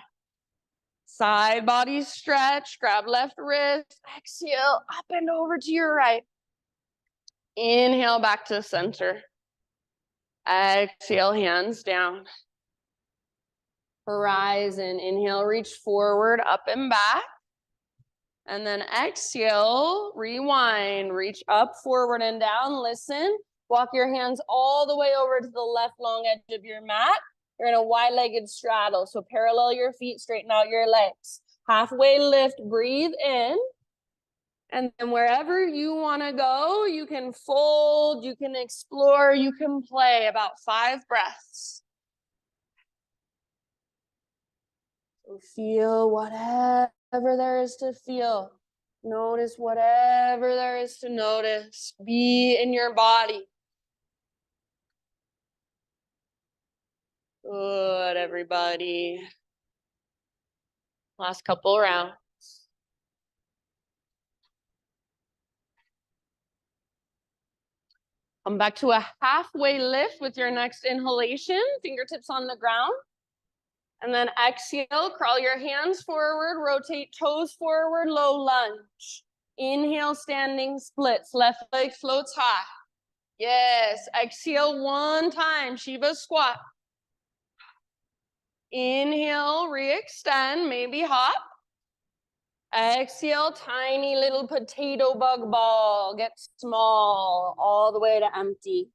Side body stretch, grab left wrist. Exhale, up and over to your right. Inhale back to center. Exhale, hands down. Horizon, inhale, reach forward, up and back. And then exhale, rewind, reach up, forward, and down. Listen, walk your hands all the way over to the left long edge of your mat. You're in a wide-legged straddle, so parallel your feet, straighten out your legs. Halfway lift, breathe in. And then wherever you want to go, you can fold, you can explore, you can play. About 5 breaths. So feel whatever there is to feel. Notice whatever there is to notice. Be in your body. Good, everybody. Last couple rounds. Come back to a halfway lift with your next inhalation. Fingertips on the ground. And then exhale, crawl your hands forward, rotate toes forward, low lunge. Inhale, standing splits, left leg floats high. Yes, exhale one time, Shiva squat. Inhale, re-extend, maybe hop. Exhale, tiny little potato bug ball, get small, all the way to empty.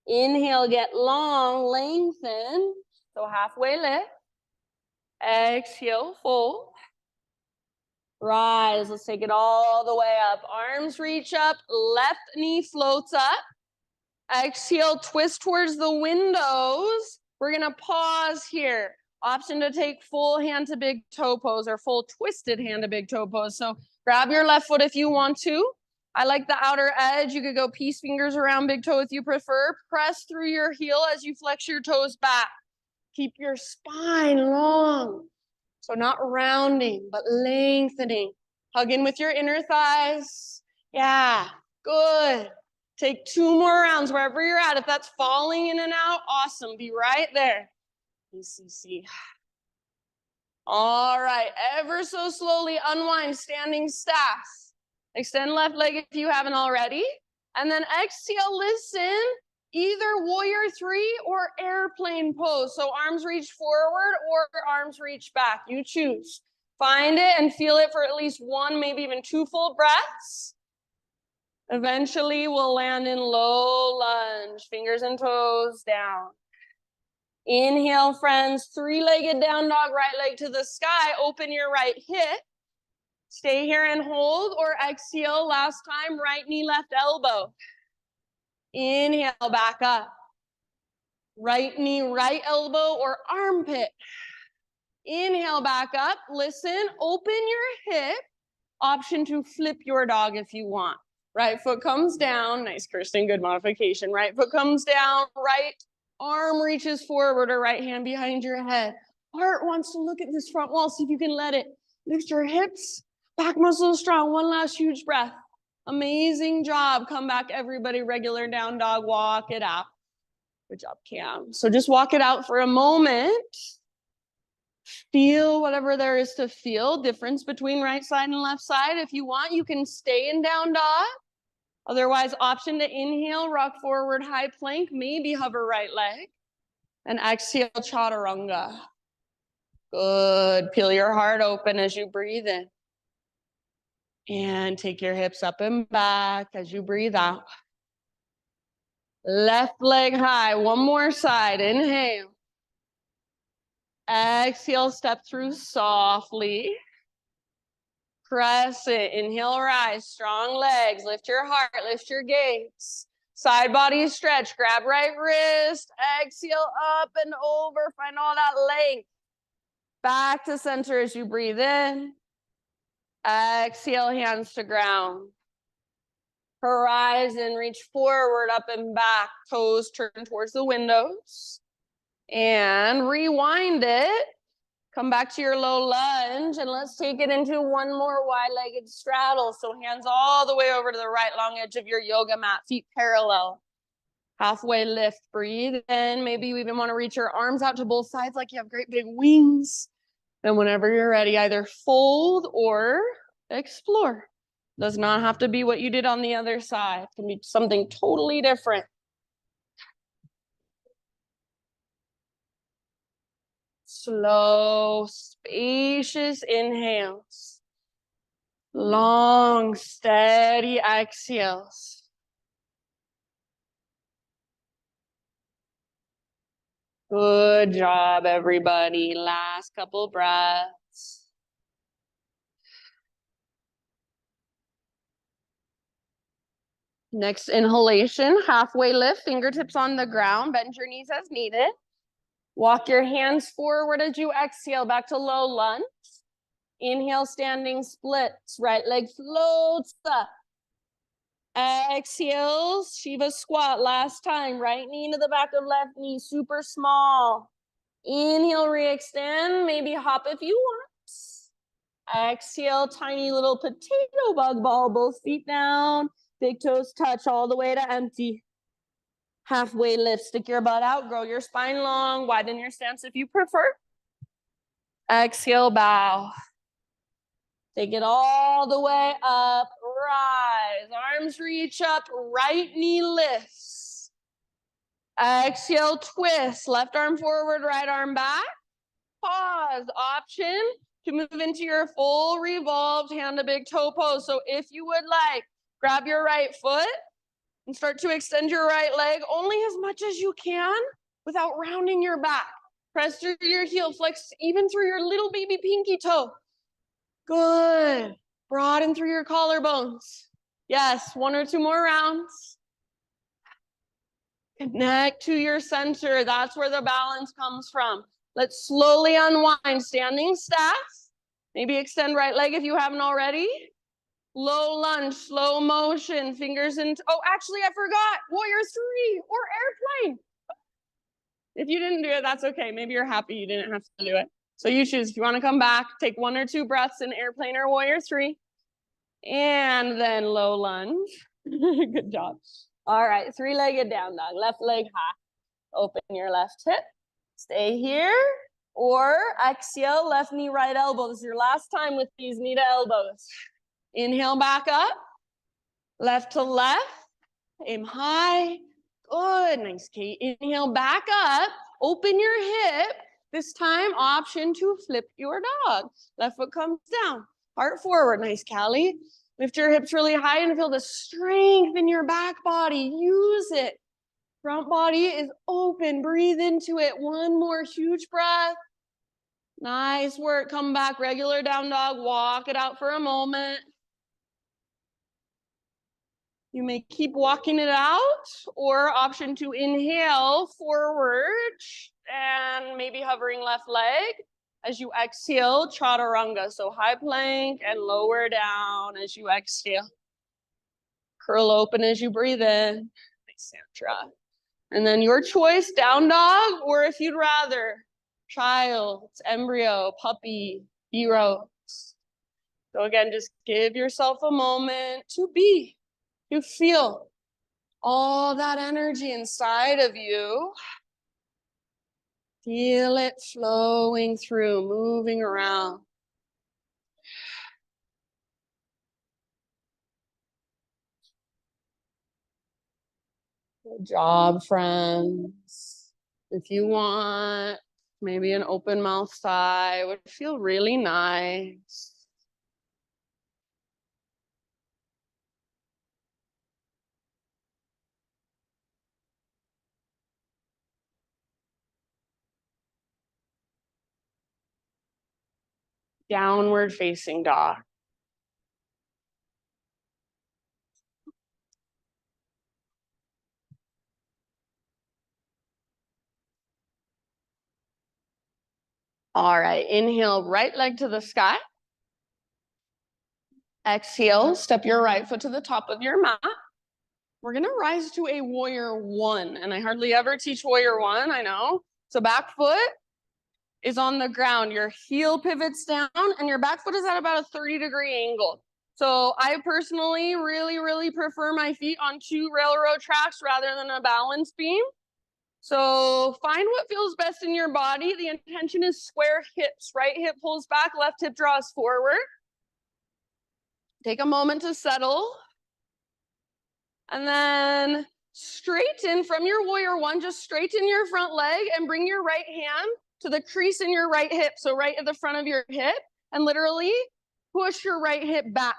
Inhale, get long, lengthen, so halfway lift. Exhale, fold. Rise, let's take it all the way up. Arms reach up, left knee floats up. Exhale, twist towards the windows. We're gonna pause here. Option to take full hand to big toe pose or full twisted hand to big toe pose. So grab your left foot if you want to. I like the outer edge. You could go peace fingers around big toe if you prefer. Press through your heel as you flex your toes back. Keep your spine long. So not rounding, but lengthening. Hug in with your inner thighs. Yeah, good. Take 2 more rounds wherever you're at. If that's falling in and out, awesome. Be right there. ECC. All right, ever so slowly unwind, standing staff. Extend left leg if you haven't already. And then exhale, listen. Either warrior 3 or airplane pose. So arms reach forward or arms reach back. You choose. Find it and feel it for at least 1, maybe even 2 full breaths. Eventually, we'll land in low lunge, fingers and toes down. Inhale, friends, 3-legged down dog, right leg to the sky. Open your right hip. Stay here and hold, or exhale, last time, right knee, left elbow. Inhale, back up. Right knee, right elbow, or armpit. Inhale, back up. Listen, open your hip. Option to flip your dog if you want. Right foot comes down. Nice, Kirsten, good modification. Right foot comes down. Right arm reaches forward, or right hand behind your head. Heart wants to look at this front wall. See if you can let it. Lift your hips. Back muscles strong. One last huge breath. Amazing job. Come back, everybody. Regular down dog. Walk it out. Good job, Cam. So just walk it out for a moment. Feel whatever there is to feel. Difference between right side and left side. If you want, you can stay in down dog. Otherwise, option to inhale, rock forward, high plank, maybe hover right leg. And exhale, chaturanga. Good. Peel your heart open as you breathe in. And take your hips up and back as you breathe out. Left leg high. One more side. Inhale. Exhale, step through softly. Press it. Inhale, rise. Strong legs. Lift your heart. Lift your gaze. Side body stretch. Grab right wrist. Exhale, up and over. Find all that length. Back to center as you breathe in. Exhale, hands to ground. Horizon, reach forward, up and back. Toes turn towards the windows. And rewind it. Come back to your low lunge, and let's take it into one more wide-legged straddle. So hands all the way over to the right long edge of your yoga mat, feet parallel. Halfway lift, breathe in. Maybe you even want to reach your arms out to both sides like you have great big wings. Then whenever you're ready, either fold or explore. Does not have to be what you did on the other side. It can be something totally different. Slow, spacious inhales. Long, steady exhales. Good job, everybody. Last couple breaths. Next inhalation, halfway lift, fingertips on the ground, bend your knees as needed. Walk your hands forward as you exhale, back to low lunge. Inhale, standing splits, right leg floats up. Exhale, Shiva squat, last time, right knee into the back of left knee, super small. Inhale, re-extend, maybe hop if you want. Exhale, tiny little potato bug ball, both feet down, big toes touch all the way to empty. Halfway lift, stick your butt out, grow your spine long, widen your stance if you prefer. Exhale, bow. Take it all the way up, rise. Arms reach up, right knee lifts. Exhale, twist. Left arm forward, right arm back. Pause. Option to move into your full revolved hand to big toe pose. So if you would like, grab your right foot and start to extend your right leg only as much as you can without rounding your back. Press through your heel, flex even through your little baby pinky toe. Good. Broaden through your collarbones. Yes, 1 or 2 more rounds. Connect to your center. That's where the balance comes from. Let's slowly unwind. Standing staff. Maybe extend right leg if you haven't already. Low lunge, slow motion, fingers into, oh, actually, I forgot. Warrior 3 or airplane. If you didn't do it, that's okay. Maybe you're happy you didn't have to do it. So you choose. If you want to come back, take 1 or 2 breaths in airplane or warrior 3. And then low lunge. Good job. All right, 3-legged down dog. Left leg high. Open your left hip. Stay here. Or exhale, left knee, right elbow. This is your last time with these knee to elbows. Inhale back up. Left to left. Aim high. Good. Nice, Kate. Inhale back up. Open your hip. This time, option to flip your dog. Left foot comes down. Heart forward. Nice, Callie. Lift your hips really high and feel the strength in your back body. Use it. Front body is open. Breathe into it. 1 more huge breath. Nice work. Come back. Regular down dog. Walk it out for a moment. You may keep walking it out, or option to inhale forward and maybe hovering left leg. As you exhale, chaturanga. So high plank and lower down as you exhale. Curl open as you breathe in. Nice, Sandra. And then your choice, down dog, or if you'd rather, child, embryo, puppy, heroes. So again, just give yourself a moment to be. You feel all that energy inside of you. Feel it flowing through, moving around. Good job, friends. If you want, maybe an open mouth sigh would feel really nice. Downward facing dog. All right, inhale, right leg to the sky. Exhale, step your right foot to the top of your mat. We're gonna rise to a warrior 1, and I hardly ever teach warrior 1, I know. So back foot is on the ground, your heel pivots down, and your back foot is at about a 30-degree angle. So I personally really prefer my feet on 2 railroad tracks rather than a balance beam. So find what feels best in your body. The intention is square hips. Right hip pulls back, left hip draws forward. Take a moment to settle. And then straighten from your warrior 1, just straighten your front leg and bring your right hand to the crease in your right hip. So right at the front of your hip, and literally push your right hip back.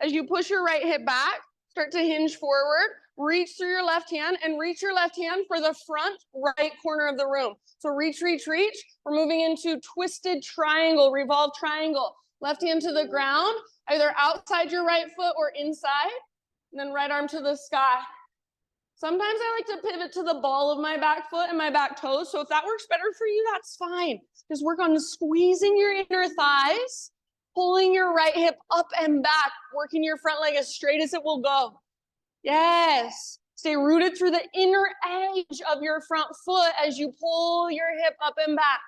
As you push your right hip back, start to hinge forward, reach through your left hand and reach your left hand for the front right corner of the room. So reach, reach, reach. We're moving into twisted triangle, revolved triangle. Left hand to the ground, either outside your right foot or inside, and then right arm to the sky. Sometimes I like to pivot to the ball of my back foot and my back toes. So if that works better for you, that's fine. Just work on squeezing your inner thighs, pulling your right hip up and back, working your front leg as straight as it will go. Yes. Stay rooted through the inner edge of your front foot as you pull your hip up and back.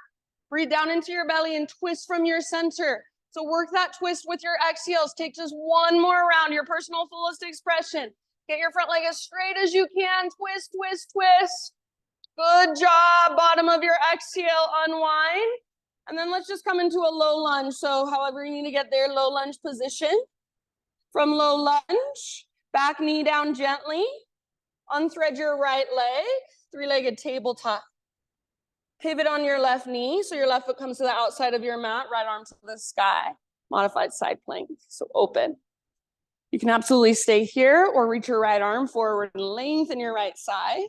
Breathe down into your belly and twist from your center. So work that twist with your exhales. Take just one more round, your personal fullest expression. Get your front leg as straight as you can. Twist, twist, twist. Good job. Bottom of your exhale, unwind. And then let's just come into a low lunge. So however you need to get there, low lunge position. From low lunge, back knee down gently. Unthread your right leg, three-legged tabletop. Pivot on your left knee, so your left foot comes to the outside of your mat, right arm to the sky. Modified side plank, so open. You can absolutely stay here or reach your right arm forward and lengthen your right side.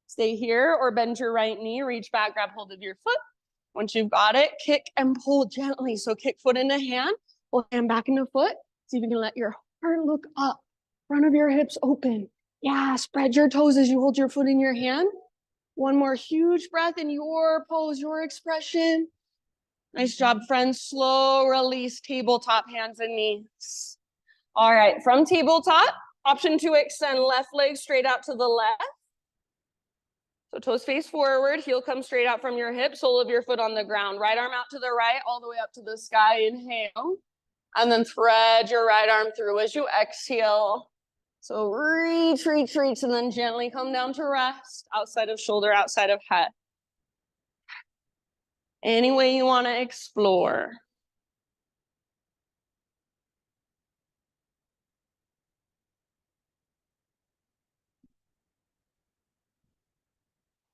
Stay here or bend your right knee, reach back, grab hold of your foot. Once you've got it, kick and pull gently. So kick foot into hand, pull hand back into foot. See if you can let your heart look up, front of your hips open. Yeah, spread your toes as you hold your foot in your hand. One more huge breath in your pose, your expression. Nice job, friends. Slow release, tabletop, hands and knees. All right, from tabletop, option to extend left leg straight out to the left. So toes face forward, heel comes straight out from your hip, sole of your foot on the ground. Right arm out to the right, all the way up to the sky. Inhale. And then thread your right arm through as you exhale. So reach, reach, reach, and then gently come down to rest. Outside of shoulder, outside of head. Any way you want to explore.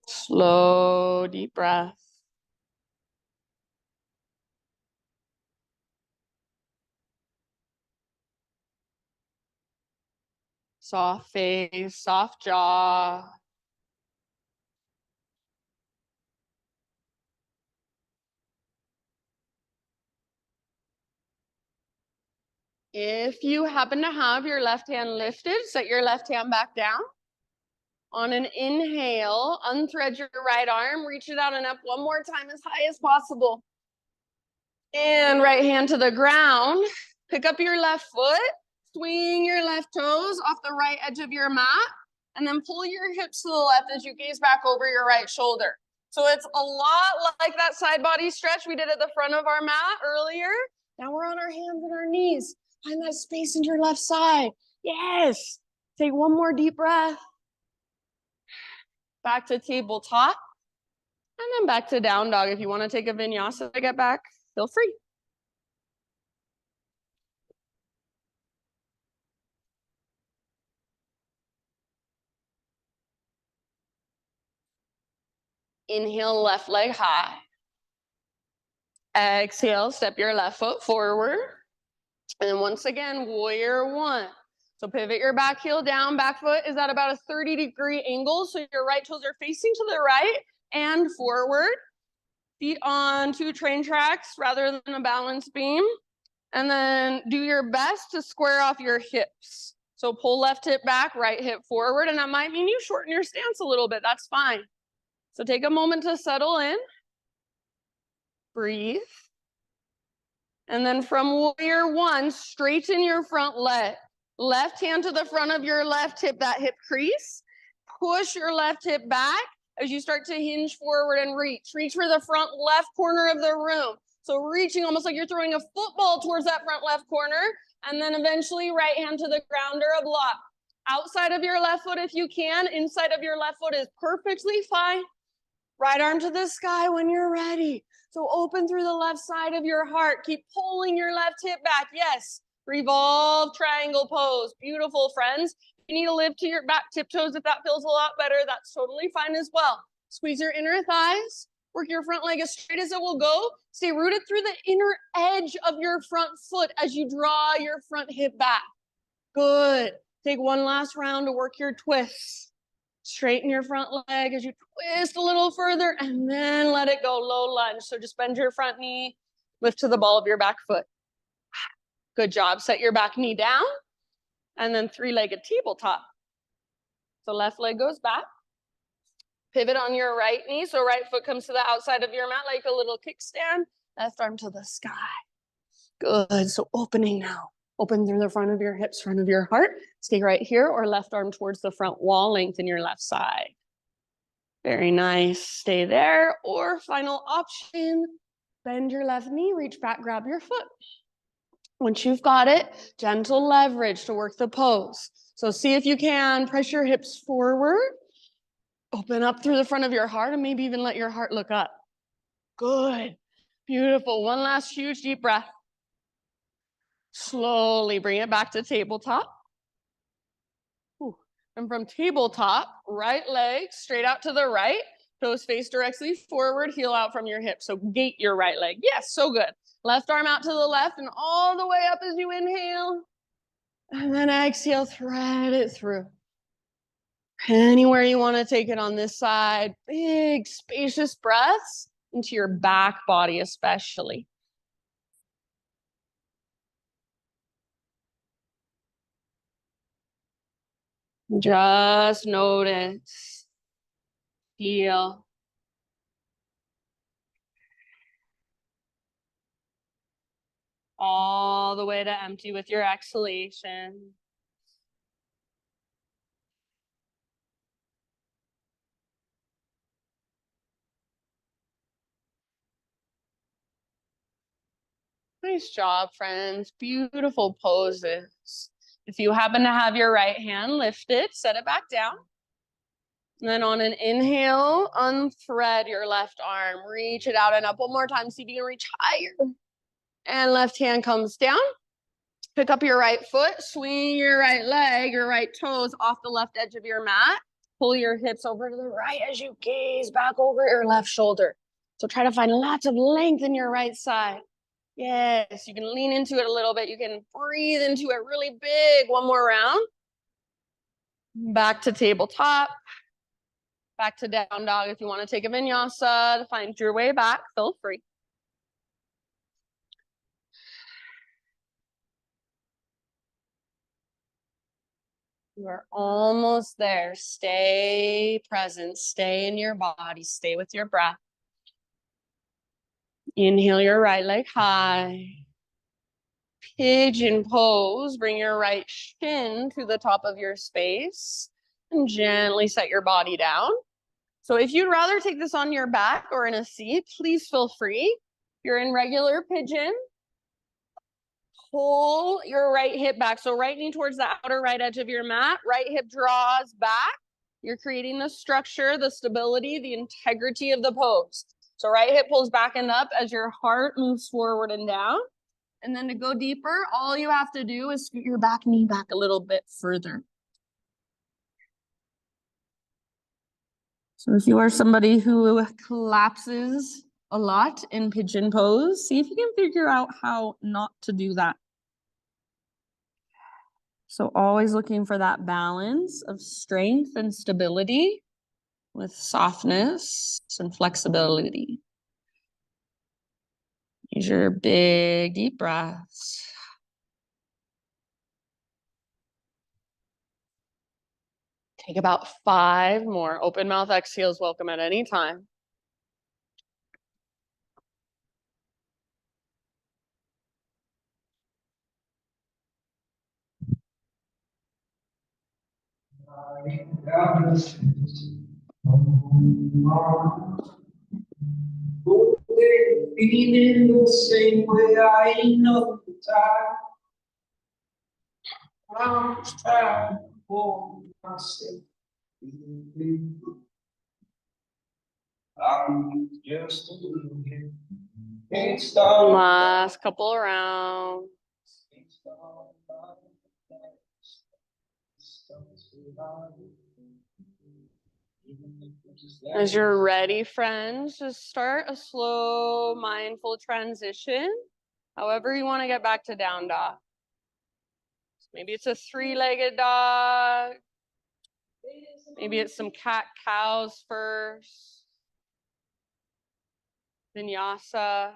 Slow, deep breath. Soft face, soft jaw. If you happen to have your left hand lifted, set your left hand back down. On an inhale, unthread your right arm, reach it out and up one more time as high as possible. And right hand to the ground. Pick up your left foot, swing your left toes off the right edge of your mat, and then pull your hips to the left as you gaze back over your right shoulder. So it's a lot like that side body stretch we did at the front of our mat earlier. Now we're on our hands and our knees. Find that space in your left side. Yes. Take one more deep breath. Back to tabletop. And then back to down dog. If you want to take a vinyasa to get back, feel free. Inhale, left leg high. Exhale, step your left foot forward. And then once again, warrior one. So pivot your back heel down. Back foot is at about a 30-degree angle. So your right toes are facing to the right and forward. Feet on 2 train tracks rather than a balance beam. And then do your best to square off your hips. So pull left hip back, right hip forward. And that might mean you shorten your stance a little bit. That's fine. So take a moment to settle in. Breathe. And then from warrior one, straighten your front leg. Left hand to the front of your left hip, that hip crease. Push your left hip back as you start to hinge forward and reach. Reach for the front left corner of the room. So reaching almost like you're throwing a football towards that front left corner. And then eventually right hand to the ground or a block. Outside of your left foot if you can. Inside of your left foot is perfectly fine. Right arm to the sky when you're ready. So open through the left side of your heart. Keep pulling your left hip back. Yes. Revolve triangle pose. Beautiful, friends. You need to lift to your back tiptoes if that feels a lot better. That's totally fine as well. Squeeze your inner thighs. Work your front leg as straight as it will go. Stay rooted through the inner edge of your front foot as you draw your front hip back. Good. Take one last round to work your twists. Straighten your front leg as you twist a little further and then let it go, low lunge. So just bend your front knee, lift to the ball of your back foot. Good job. Set your back knee down and then three-legged tabletop. So left leg goes back. Pivot on your right knee. So right foot comes to the outside of your mat like a little kickstand. Left arm to the sky. Good. So opening now. Open through the front of your hips, front of your heart. Stay right here or left arm towards the front wall. Lengthen your left side. Very nice. Stay there. Or final option, bend your left knee, reach back, grab your foot. Once you've got it, gentle leverage to work the pose. So see if you can press your hips forward. Open up through the front of your heart and maybe even let your heart look up. Good. Beautiful. One last huge deep breath. Slowly bring it back to tabletop. And from tabletop, right leg straight out to the right, toes face directly forward, heel out from your hip. So gate your right leg. Yes, so good. Left arm out to the left and all the way up as you inhale. And then exhale, thread it through. Anywhere you want to take it on this side. Big, spacious breaths into your back body especially. Just notice, feel. All the way to empty with your exhalation. Nice job, friends. Beautiful poses. If you happen to have your right hand lifted, set it back down. And then on an inhale, unthread your left arm. Reach it out and up one more time. See if you can reach higher. And left hand comes down. Pick up your right foot. Swing your right leg, your right toes off the left edge of your mat. Pull your hips over to the right as you gaze back over your left shoulder. So try to find lots of length in your right side. Yes, you can lean into it a little bit. You can breathe into it really big. One more round. Back to tabletop. Back to down dog. If you want to take a vinyasa to find your way back, feel free. You're almost there. Stay present. Stay in your body. Stay with your breath. Inhale your right leg high. Pigeon pose. Bring your right shin to the top of your space and gently set your body down. So if you'd rather take this on your back or in a seat, please feel free. If you're in regular pigeon, pull your right hip back. So right knee towards the outer right edge of your mat. Right hip draws back. You're creating the structure, the stability, the integrity of the pose. So right hip pulls back and up as your heart moves forward and down. And then to go deeper, all you have to do is scoot your back knee back a little bit further. So if you are somebody who collapses a lot in pigeon pose, see if you can figure out how not to do that. So always looking for that balance of strength and stability with softness and flexibility. Use your big, deep breaths. Take about 5 more. Open mouth exhales welcome at any time. Feeling the same way I know the time. I'm just trying to hold myself. I'm just a little bit. Can't stop. Last couple of rounds. As you're ready, friends, just start a slow, mindful transition. However you want to get back to down dog. Maybe it's a three-legged dog. Maybe it's some cat-cows first. Vinyasa.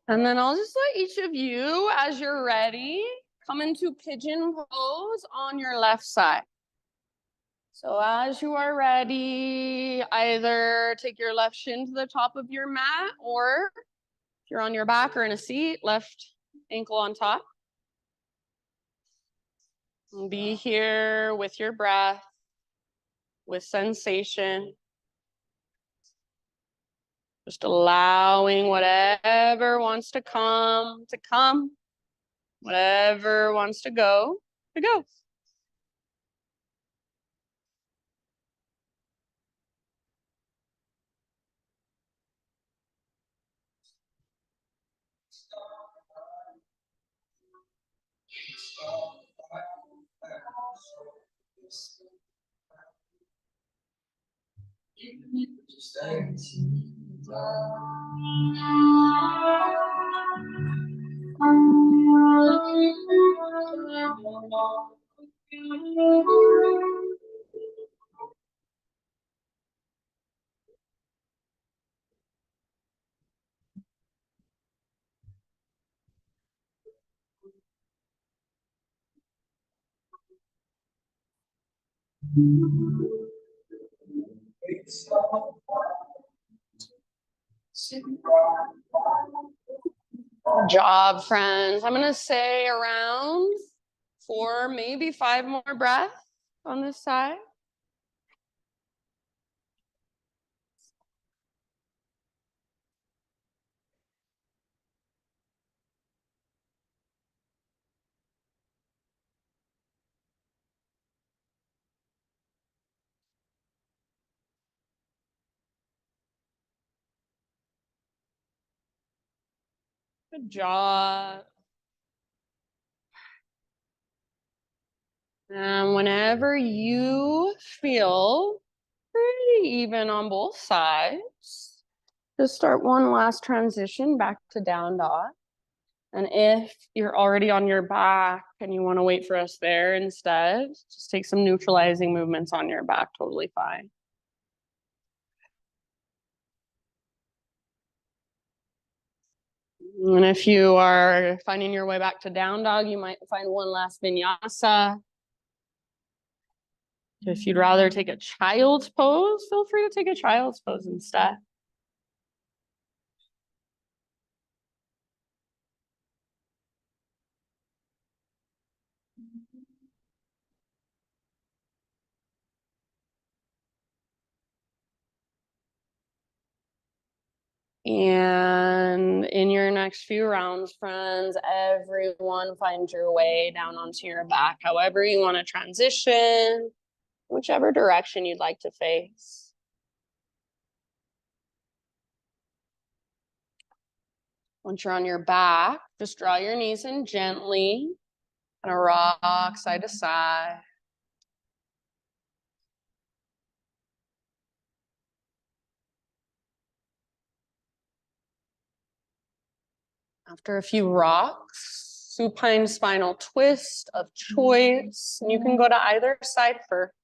And then I'll just let each of you, as you're ready, come into pigeon pose on your left side. So as you are ready, either take your left shin to the top of your mat, or if you're on your back or in a seat, left ankle on top. And be here with your breath, with sensation. Just allowing whatever wants to come, whatever wants to go, to go. Good job, friends. I'm gonna say around 4, maybe 5 more breaths on this side. Good job. And whenever you feel pretty even on both sides, just start one last transition back to down dog. And if you're already on your back and you want to wait for us there instead, just take some neutralizing movements on your back, totally fine. And if you are finding your way back to down dog, you might find one last vinyasa. If you'd rather take a child's pose, feel free to take a child's pose instead. And in your next few rounds, friends, everyone find your way down onto your back, however you want to transition, whichever direction you'd like to face. Once you're on your back, just draw your knees in gently, kind of rock side to side. After a few rocks, supine spinal twist of choice. You can go to either side first.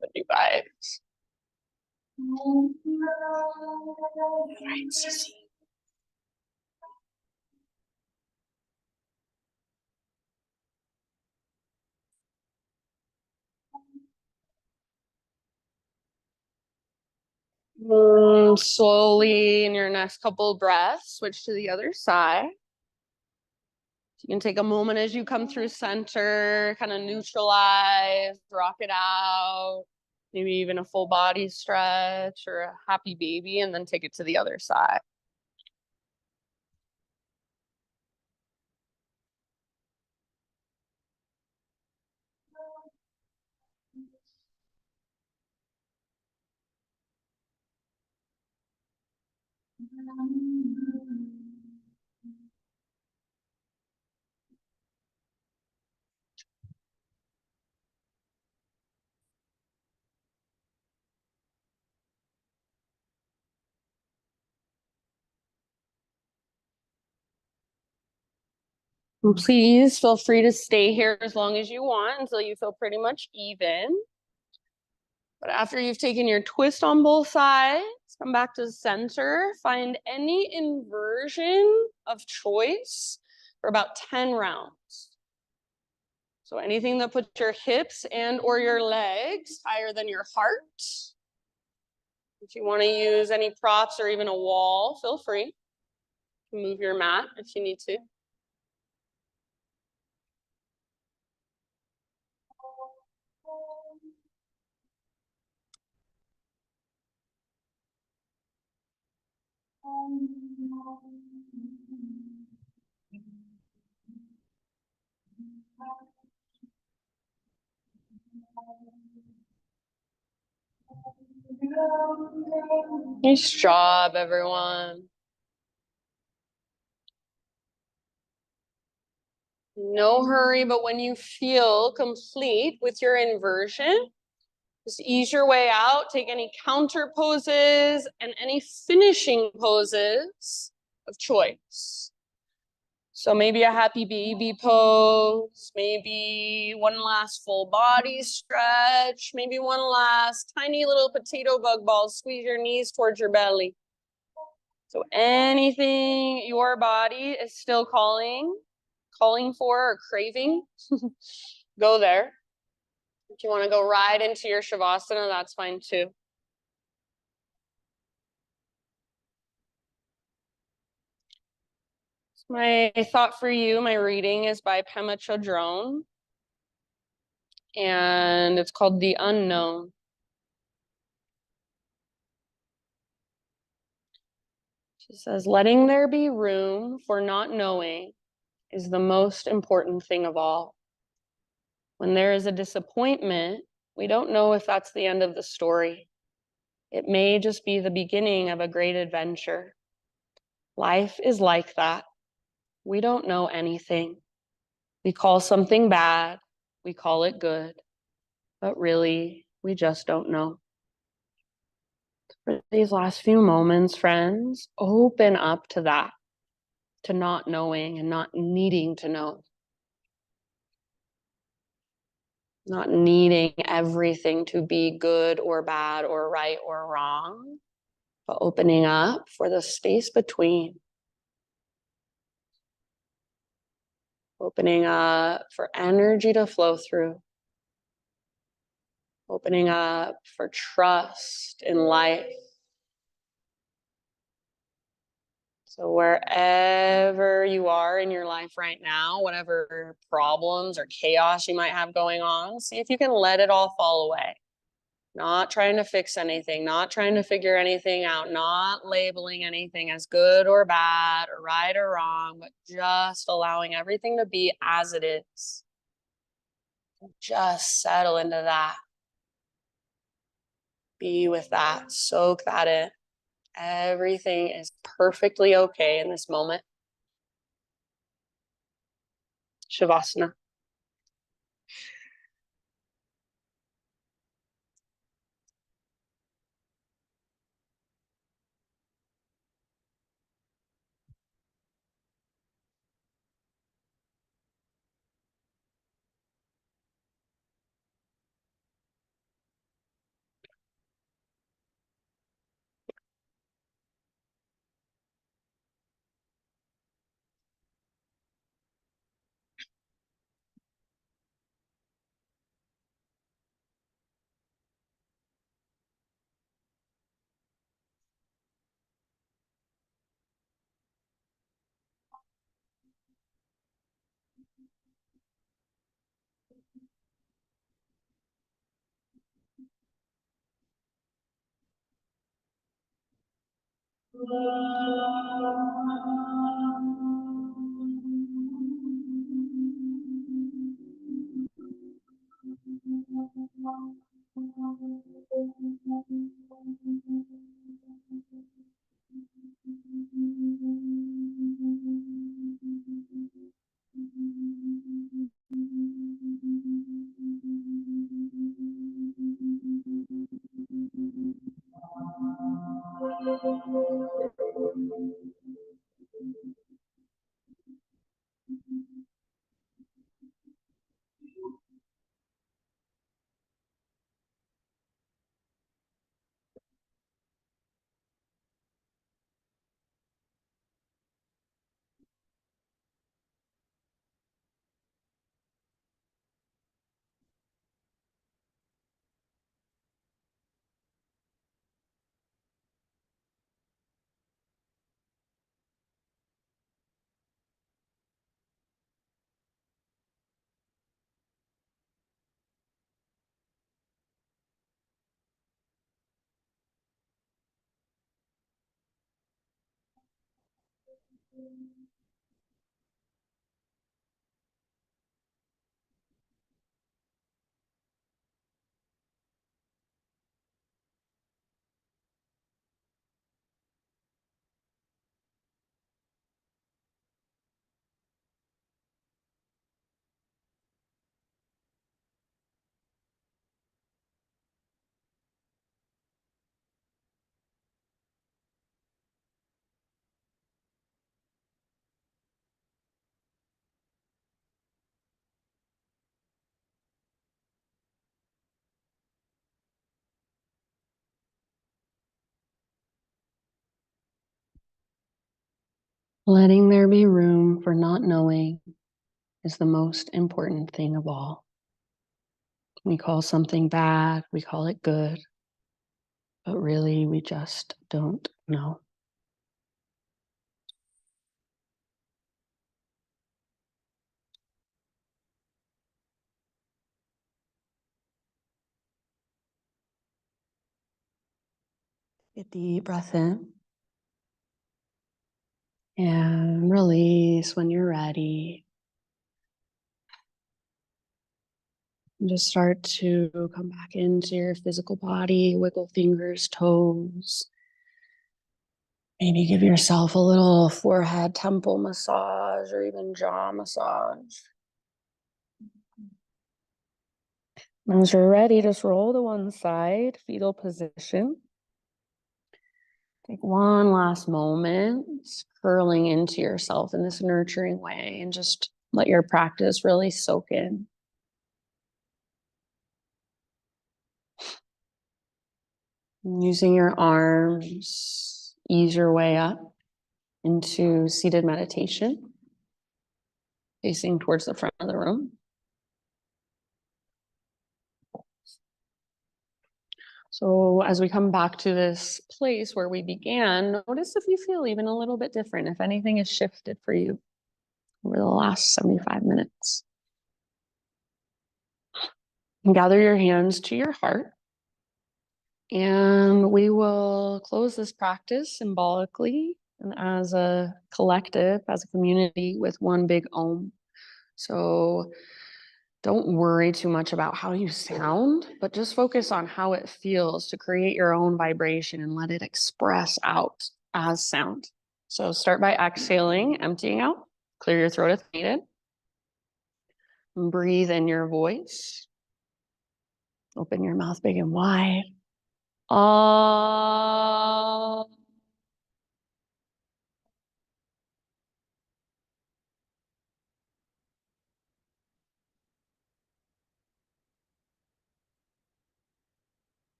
Good you guys. All right, sissy. And slowly in your next couple of breaths, switch to the other side. You can take a moment as you come through center, kind of neutralize, rock it out, maybe even a full body stretch or a happy baby, and then take it to the other side. And please feel free to stay here as long as you want until you feel pretty much even. But after you've taken your twist on both sides, come back to the center, find any inversion of choice for about 10 rounds. So anything that puts your hips and or your legs higher than your heart. If you want to use any props or even a wall, feel free to move your mat if you need to. Nice job, everyone. No hurry, but when you feel complete with your inversion, just ease your way out. Take any counter poses and any finishing poses of choice. So maybe a happy baby pose, maybe one last full body stretch, maybe one last tiny little potato bug ball. Squeeze your knees towards your belly. So anything your body is still calling for or craving, go there. If you want to go right into your Shavasana, that's fine too. My thought for you, my reading is by Pema Chodron, and it's called The Unknown. She says, letting there be room for not knowing is the most important thing of all. When there is a disappointment, we don't know if that's the end of the story. It may just be the beginning of a great adventure. Life is like that. We don't know anything. We call something bad, we call it good, but really, we just don't know. For these last few moments, friends, open up to that, to not knowing and not needing to know. Not needing everything to be good or bad or right or wrong, but opening up for the space between. Opening up for energy to flow through. Opening up for trust in life. So wherever you are in your life right now, whatever problems or chaos you might have going on, see if you can let it all fall away. Not trying to fix anything, not trying to figure anything out, not labeling anything as good or bad or right or wrong, but just allowing everything to be as it is. Just settle into that. Be with that. Soak that in. Everything is perfectly okay in this moment. Shavasana. Letting there be room for not knowing is the most important thing of all. We call something bad, we call it good, but really we just don't know. Get a deep breath in and release when you're ready. And just start to come back into your physical body, wiggle fingers, toes. Maybe give yourself a little forehead temple massage or even jaw massage. As you're ready, just roll to one side, fetal position. Take one last moment, curling into yourself in this nurturing way, and just let your practice really soak in. Using your arms, ease your way up into seated meditation, facing towards the front of the room. So as we come back to this place where we began, notice if you feel even a little bit different, if anything has shifted for you over the last 75 minutes. And gather your hands to your heart. And we will close this practice symbolically and as a collective, as a community with one big Om. So don't worry too much about how you sound, but just focus on how it feels to create your own vibration and let it express out as sound. So start by exhaling, emptying out, clear your throat if needed. And breathe in your voice. Open your mouth big and wide.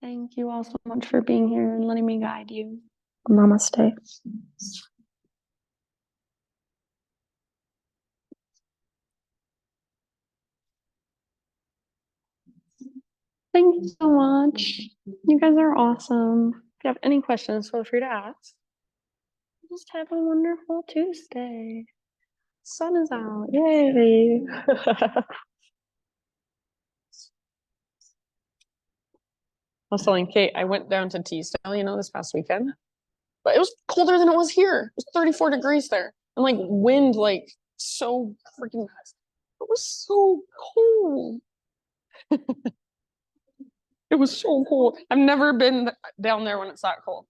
Thank you all so much for being here and letting me guide you. Namaste. Thank you so much. You guys are awesome. If you have any questions, feel free to ask. Just have a wonderful Tuesday. Sun is out. Yay. I was telling Kate, I went down to Teasdale, this past weekend, but it was colder than it was here. It was 34 degrees there. And like wind, like so freaking, it was so cold. It was so cold. I've never been down there when it's that cold.